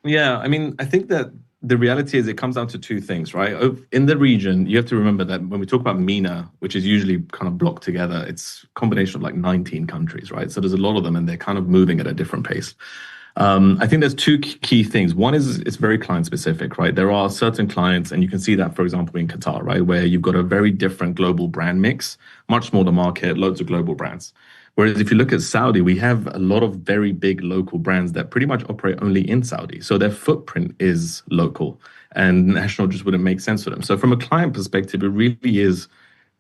Yeah, I think that the reality is it comes down to two things, right? In the region, you have to remember that when we talk about MENA, which is usually kind of blocked together, it's a combination of like 19 countries, right? So there's a lot of them and they're kind of moving at a different pace. I think there's two key things. One is it's very client specific, right? There are certain clients, and you can see that, for example, in Qatar, right? Where you've got a very different global brand mix, much smaller market, loads of global brands. Whereas if you look at Saudi, we have a lot of very big local brands that pretty much operate only in Saudi. So their footprint is local and national just wouldn't make sense for them. So from a client perspective, it really is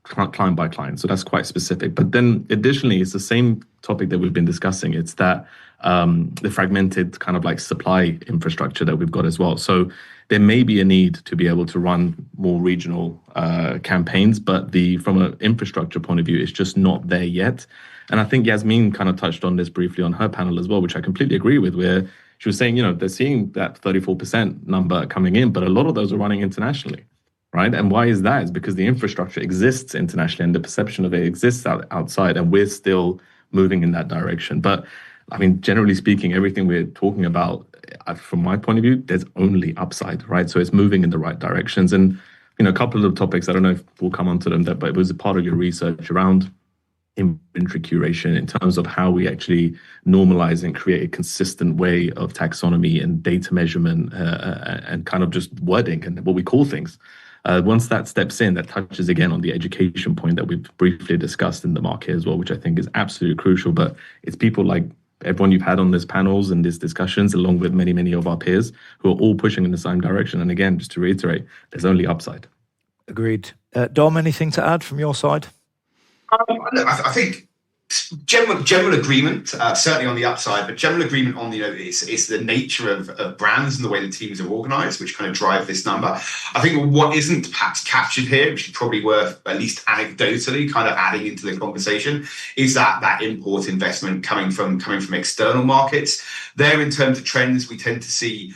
client by client. So that's quite specific. But then additionally, it's the same topic that we've been discussing. It's that the fragmented kind of like supply infrastructure that we've got as well. So there may be a need to be able to run more regional campaigns, but from an infrastructure point of view, it's just not there yet. And I think Yasmin kind of touched on this briefly on her panel as well, which I completely agree with, where she was saying, they're seeing that 34% number coming in, but a lot of those are running internationally, right? And why is that? It's because the infrastructure exists internationally and the perception of it exists outside, and we're still moving in that direction. But generally speaking, everything we're talking about, from my point of view, there's only upside, right? So it's moving in the right directions. And, a couple of topics, I don't know if we'll come onto them, but it was a part of your research around inventory curation in terms of how we actually normalize and create a consistent way of taxonomy and data measurement and kind of just wording and what we call things. Once that steps in, that touches again on the education point that we've briefly discussed in the market as well, which I think is absolutely crucial. But it's people like everyone you've had on these panels and these discussions, along with many, many of our peers who are all pushing in the same direction. And again, just to reiterate, there's only upside. Agreed. Dom, anything to add from your side? I think general agreement, certainly on the upside, but general agreement on it's the nature of brands and the way the teams are organised, which kind of drive this number. I think what isn't perhaps captured here, which is probably worth at least anecdotally kind of adding into the conversation, is that import investment coming from external markets. There, in terms of trends, we tend to see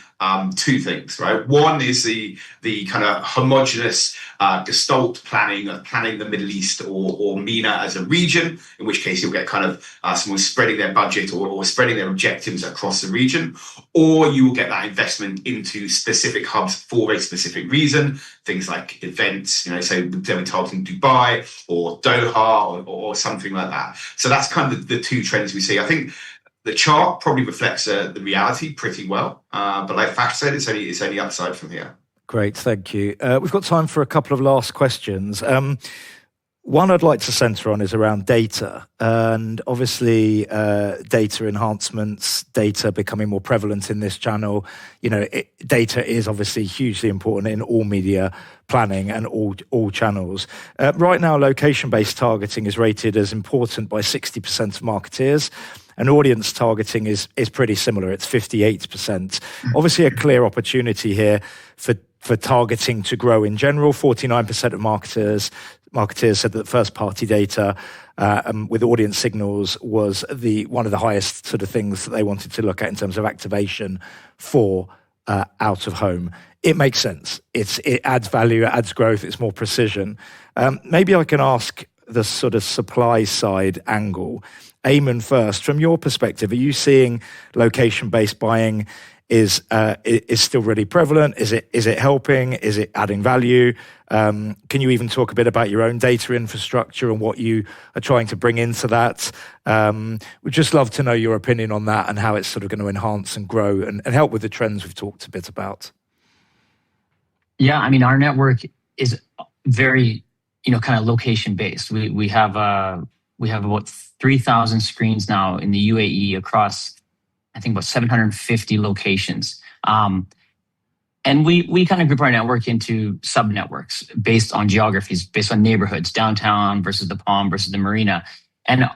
two things, right? One is the kind of homogenous gestalt planning of planning the Middle East or MENA as a region, in which case you'll get kind of someone spreading their budget or spreading their objectives across the region, or you will get that investment into specific hubs for a specific reason, things like events, say they'll be targeting Dubai or Doha or something like that. So that's kind of the two trends we see. I think the chart probably reflects the reality pretty well, but like Fash said, it's only upside from here. Great, thank you. We've got time for a couple of last questions. One I'd like to centre on is around data, and obviously data enhancements, data becoming more prevalent in this channel. Data is obviously hugely important in all media planning and all channels. Right now, location-based targeting is rated as important by 60% of marketeers. And audience targeting is pretty similar. It's 58%. Obviously, a clear opportunity here for targeting to grow in general. 49% of marketers said that first-party data with audience signals was one of the highest sort of things that they wanted to look at in terms of activation for out of home. It makes sense. It adds value, it adds growth, it's more precision. Maybe I can ask the sort of supply side angle. Eamon, first, from your perspective, are you seeing location-based buying is still really prevalent? Is it helping? Is it adding value? Can you even talk a bit about your own data infrastructure and what you are trying to bring into that? We'd just love to know your opinion on that and how it's sort of going to enhance and grow and help with the trends we've talked a bit about. Yeah, I mean, our network is very, kind of location-based. We have about 3,000 screens now in the UAE across, I think, about 750 locations. And we kind of group our network into sub-networks based on geographies, based on neighborhoods, downtown versus the Palm versus the Marina. And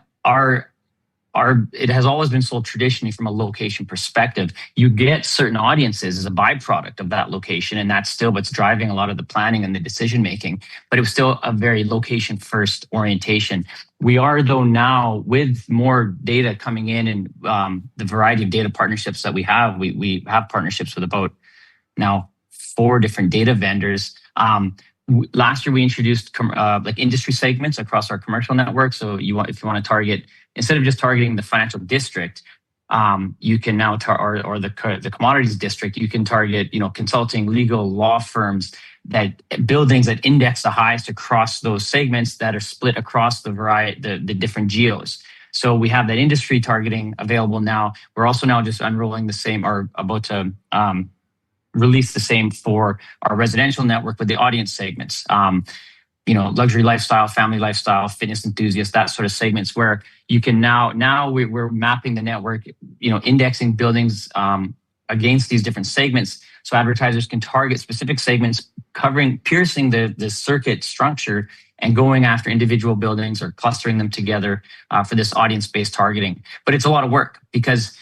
it has always been sold traditionally from a location perspective. You get certain audiences as a byproduct of that location, and that's still what's driving a lot of the planning and the decision making. But it was still a very location first orientation. We are, though, now with more data coming in and the variety of data partnerships that we have. We have partnerships with about now 4 different data vendors. Last year we introduced like industry segments across our commercial network. So if you want to target, instead of just targeting the financial district, you can now or the commodities district, you can target consulting, legal, law firms, that buildings that index the highest across those segments that are split across the different geos. So we have that industry targeting available now. We're also now just unrolling the same, or about to release the same for our residential network with the audience segments. Luxury lifestyle, family lifestyle, fitness enthusiasts, that sort of segments where you can now we're mapping the network, indexing buildings against these different segments. So advertisers can target specific segments, piercing the circuit structure and going after individual buildings or clustering them together for this audience-based targeting. But it's a lot of work because,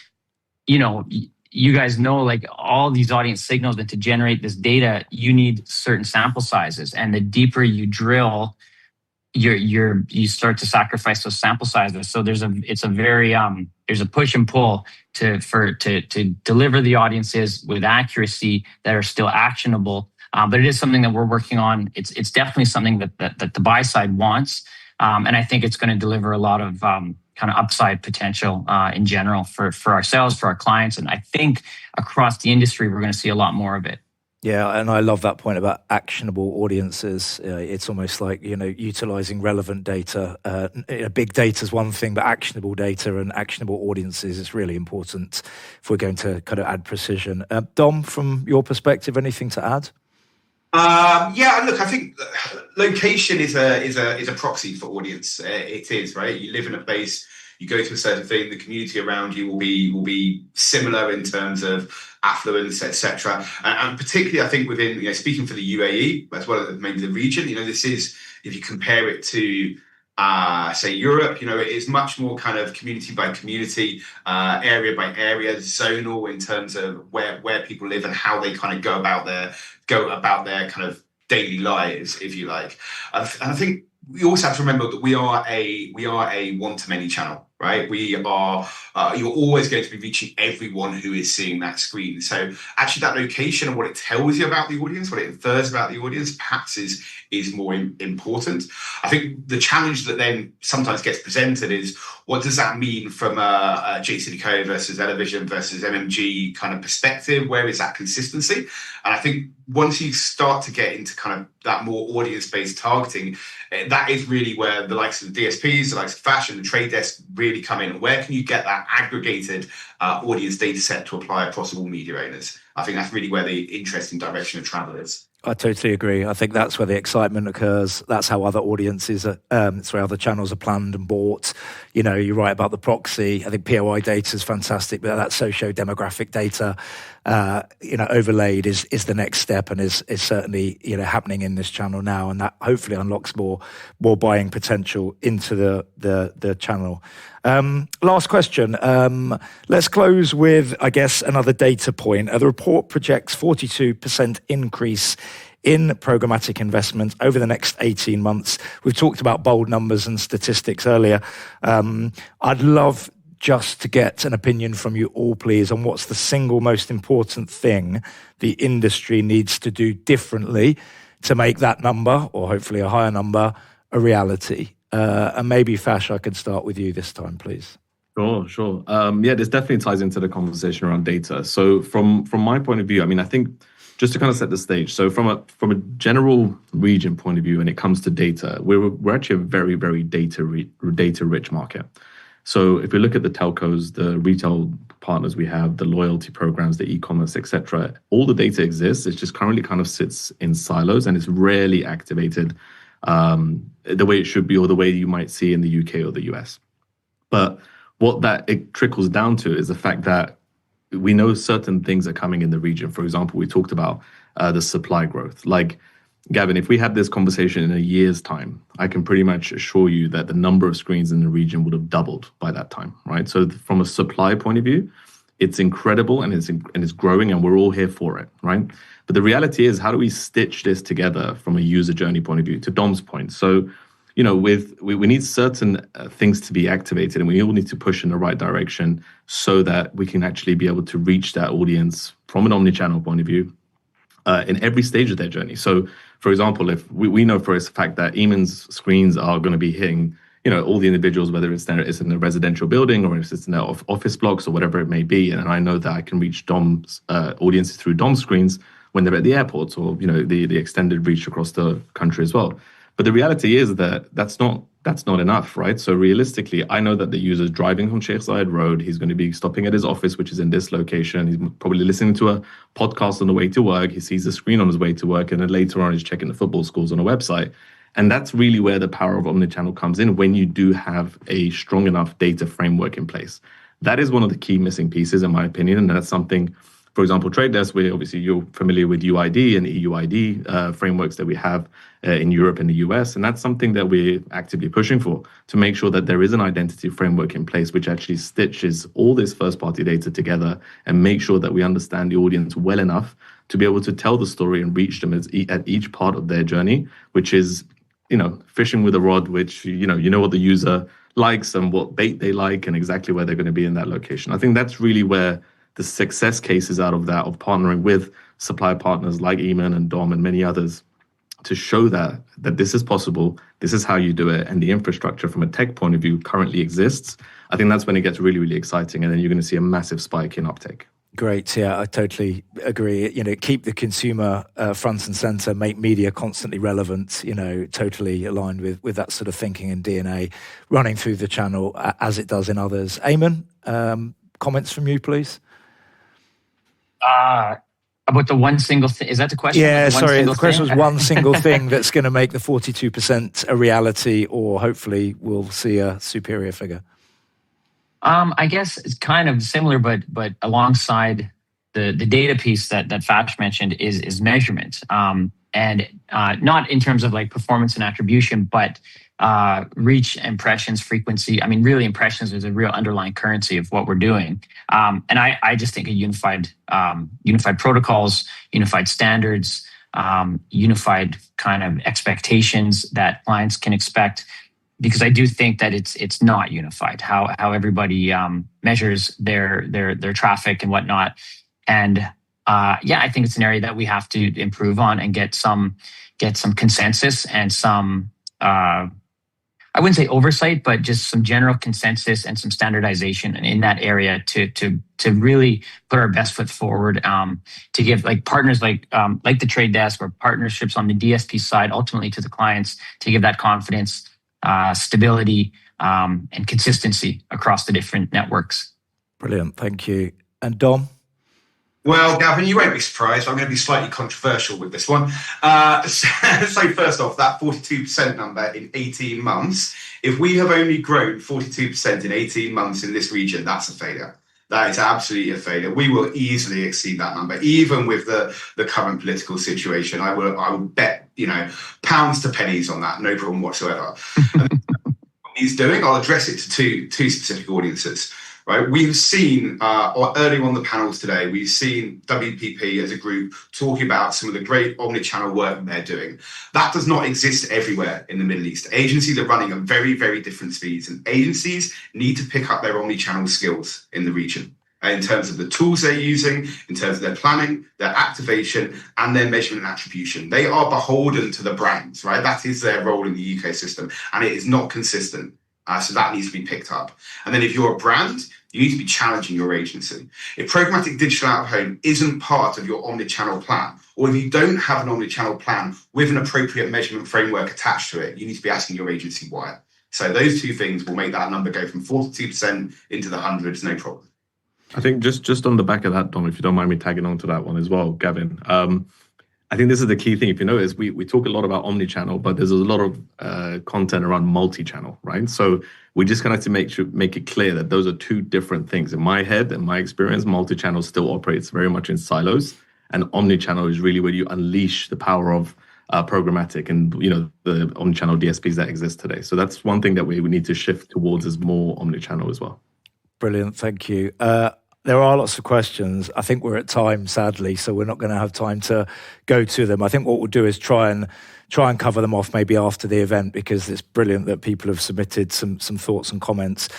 you guys know, like all these audience signals, and to generate this data, you need certain sample sizes. And the deeper you drill, you start to sacrifice those sample sizes. So there's a push and pull to deliver the audiences with accuracy that are still actionable. But it is something that we're working on. It's definitely something that the buy side wants. And I think it's going to deliver a lot of kind of upside potential in general for ourselves, for our clients. And I think across the industry, we're going to see a lot more of it. Yeah, and I love that point about actionable audiences. It's almost like, utilizing relevant data. Big data is one thing, but actionable data and actionable audiences is really important if we're going to kind of add precision. Dom, from your perspective, anything to add? Yeah, look, I think location is a proxy for audience. It is, right? You live in a place, you go to a certain thing, the community around you will be similar in terms of affluence, etc. And particularly, I think within, speaking for the UAE as well as maybe the region, this is, if you compare it to say Europe, it is much more kind of community by community, area by area, zonal in terms of where people live and how they kind of go about their kind of daily lives, if you like. And I think we also have to remember that we are a one-to-many channel. right? You're always going to be reaching everyone who is seeing that screen. So actually that location and what it tells you about the audience, what it infers about the audience, perhaps is more important. I think the challenge that then sometimes gets presented is, what does that mean from a JCDecaux versus Elevision versus MMG kind of perspective? Where is that consistency? And I think once you start to get into kind of that more audience-based targeting, that is really where the likes of the DSPs, the likes of Fashion, the Trade Desk really come in. Where can you get that aggregated audience data set to apply across all media owners? I think that's really where the interesting direction of travel is. I totally agree. I think that's where the excitement occurs. That's how other audiences, it's where other channels are planned and bought. You know, you're right about the proxy. I think POI data is fantastic, but that socio-demographic data, overlaid is the next step, and is certainly, happening in this channel now. And that hopefully unlocks more buying potential into the channel. Last question. Let's close with, I guess, another data point. The report projects 42% increase in programmatic investment over the next 18 months. We've talked about bold numbers and statistics earlier. I'd love just to get an opinion from you all, please, on what's the single most important thing the industry needs to do differently to make that number, or hopefully a higher number, a reality. And maybe, Fash, I could start with you this time, please. Sure. This definitely ties into the conversation around data. So from my point of view, I mean, I think just to kind of set the stage. So from a general region point of view, when it comes to data, we're actually a very, very data rich market. So if we look at the telcos, the retail partners we have, the loyalty programs, the e-commerce, etc., all the data exists. It just currently kind of sits in silos, and it's rarely activated the way it should be, or the way you might see in the UK or the US. But what it trickles down to is the fact that we know certain things are coming in the region. For example, we talked about the supply growth. Like, Gavin, if we had this conversation in a year's time, I can pretty much assure you that the number of screens in the region would have doubled by that time, right? So from a supply point of view, it's incredible, and it's growing, and we're all here for it, right? But the reality is, how do we stitch this together from a user journey point of view? To Dom's point, so we need certain things to be activated, and we all need to push in the right direction so that we can actually be able to reach that audience from an omnichannel point of view in every stage of their journey. So, for example, if we know for a fact that Eamon's screens are going to be hitting, all the individuals, whether it's in a residential building or if it's in their office blocks or whatever it may be, and I know that I can reach Dom's audiences through Dom's screens when they're at the airports, or the extended reach across the country as well. But the reality is that that's not enough, right? So realistically, I know that the user's driving on Sheikh Zayed Road. He's going to be stopping at his office, which is in this location. He's probably listening to a podcast on the way to work. He sees the screen on his way to work, and then later on he's checking the football scores on a website. And that's really where the power of omnichannel comes in, when you do have a strong enough data framework in place. That is one of the key missing pieces, in my opinion, and that's something. For example, Trade Desk, where obviously you're familiar with UID and EUID frameworks that we have in Europe and the US. And that's something that we're actively pushing for, to make sure that there is an identity framework in place which actually stitches all this first-party data together and make sure that we understand the audience well enough to be able to tell the story and reach them at each part of their journey, which is, fishing with a rod, which, you know what the user likes and what bait they like and exactly where they're going to be in that location. I think that's really where the success cases out of that, of partnering with supply partners like Eamon and Dom and many others, to show that this is possible, this is how you do it, and the infrastructure from a tech point of view currently exists. I think that's when it gets really, really exciting, and then you're going to see a massive spike in uptake. Great. Yeah, I totally agree. Keep the consumer front and center, make media constantly relevant, totally aligned with that sort of thinking and DNA running through the channel as it does in others. Eamon, comments from you, please? About the one single thing, is that the question? Yeah, sorry, the question was one single thing that's going to make the 42% a reality, or hopefully we'll see a superior figure. I guess it's kind of similar, but alongside the data piece that Fash mentioned is measurement, and not in terms of like performance and attribution, but reach, impressions, frequency. I mean, really, impressions is a real underlying currency of what we're doing. And I just think a unified protocols, unified standards, unified kind of expectations that clients can expect because I do think that it's not unified how everybody measures their traffic and whatnot. And I think it's an area that we have to improve on and get some consensus and some I wouldn't say oversight, but just some general consensus and some standardization in that area to really put our best foot forward, to give like partners like the trade desk or partnerships on the DSP side, ultimately to the clients, to give that confidence, stability, and consistency across the different networks. Brilliant, thank you. And Dom? Well, Gavin, you won't be surprised. I'm going to be slightly controversial with this one. So first off, that 42% number in 18 months, if we have only grown 42% in 18 months in this region, that's a failure. That is absolutely a failure. We will easily exceed that number, even with the current political situation. I will bet, pounds to pennies on that, no problem whatsoever. What he's doing, I'll address it to two specific audiences. Right, we've seen earlier on the panels today, we've seen WPP as a group talking about some of the great omnichannel work they're doing. That does not exist everywhere in the Middle East. Agencies are running at very, very different speeds, and agencies need to pick up their omnichannel skills in the region in terms of the tools they're using, in terms of their planning, their activation, and their measurement and attribution. They are beholden to the brands, right? That is their role in the ecosystem, and it is not consistent. So that needs to be picked up. And then if you're a brand, you need to be challenging your agency. If programmatic digital out-of-home isn't part of your omnichannel plan, or if you don't have an omnichannel plan with an appropriate measurement framework attached to it, you need to be asking your agency why. So those two things will make that number go from 42% into the hundreds, no problem. I think just on the back of that, Dom, if you don't mind me tagging on to that one as well, Gavin. I think this is the key thing. If you notice, we talk a lot about omnichannel, but there's a lot of content around multi-channel, right? So we just kind of have to make it clear that those are two different things. In my head and my experience, multi-channel still operates very much in silos, and omnichannel is really where you unleash the power of programmatic and the omnichannel DSPs that exist today. So that's one thing that we need to shift towards, is more omnichannel as well. Brilliant, thank you. There are lots of questions. I think we're at time, sadly, so we're not going to have time to go to them. I think what we'll do is try and cover them off maybe after the event, because it's brilliant that people have submitted some thoughts and comments.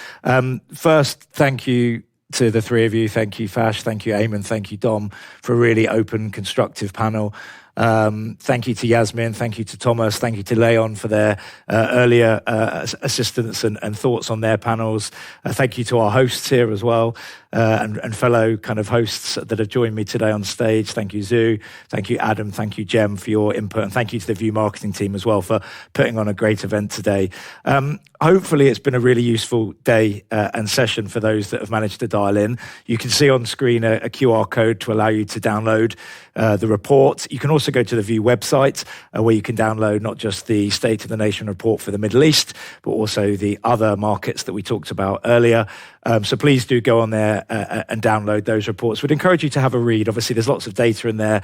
First, thank you to the three of you. Thank you, Fash. Thank you, Eamon. Thank you, Dom, for a really open, constructive panel. Thank you to Yasmin. Thank you to Thomas. Thank you to Leon for their earlier assistance and thoughts on their panels. Thank you to our hosts here as well, and fellow kind of hosts that have joined me today on stage. Thank you, Zoo. Thank you, Adam. Thank you, Jem, for your input. And thank you to the View marketing team as well for putting on a great event today. Hopefully it's been a really useful day and session for those that have managed to dial in. You can see on screen a QR code to allow you to download the report. You can also go to the View website where you can download not just the State of the Nation report for the Middle East, but also the other markets that we talked about earlier. So please do go on there and download those reports. We'd encourage you to have a read. Obviously, there's lots of data in there.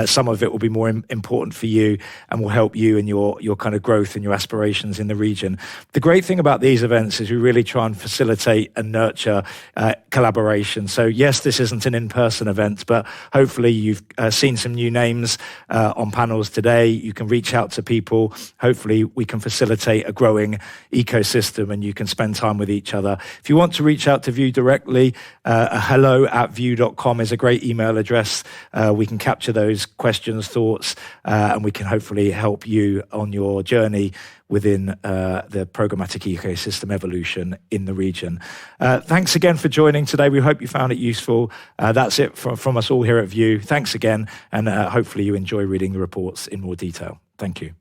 Some of it will be more important for you and will help you in your kind of growth and your aspirations in the region. The great thing about these events is we really try and facilitate and nurture collaboration. So yes, this isn't an in-person event, but hopefully you've seen some new names on panels today. You can reach out to people. Hopefully we can facilitate a growing ecosystem and you can spend time with each other. If you want to reach out to View directly, hello@view.com is a great email address. We can capture those questions, thoughts, and we can hopefully help you on your journey within the programmatic ecosystem evolution in the region. Thanks again for joining today. We hope you found it useful. That's it from us all here at View. Thanks again, and hopefully you enjoy reading the reports in more detail. Thank you.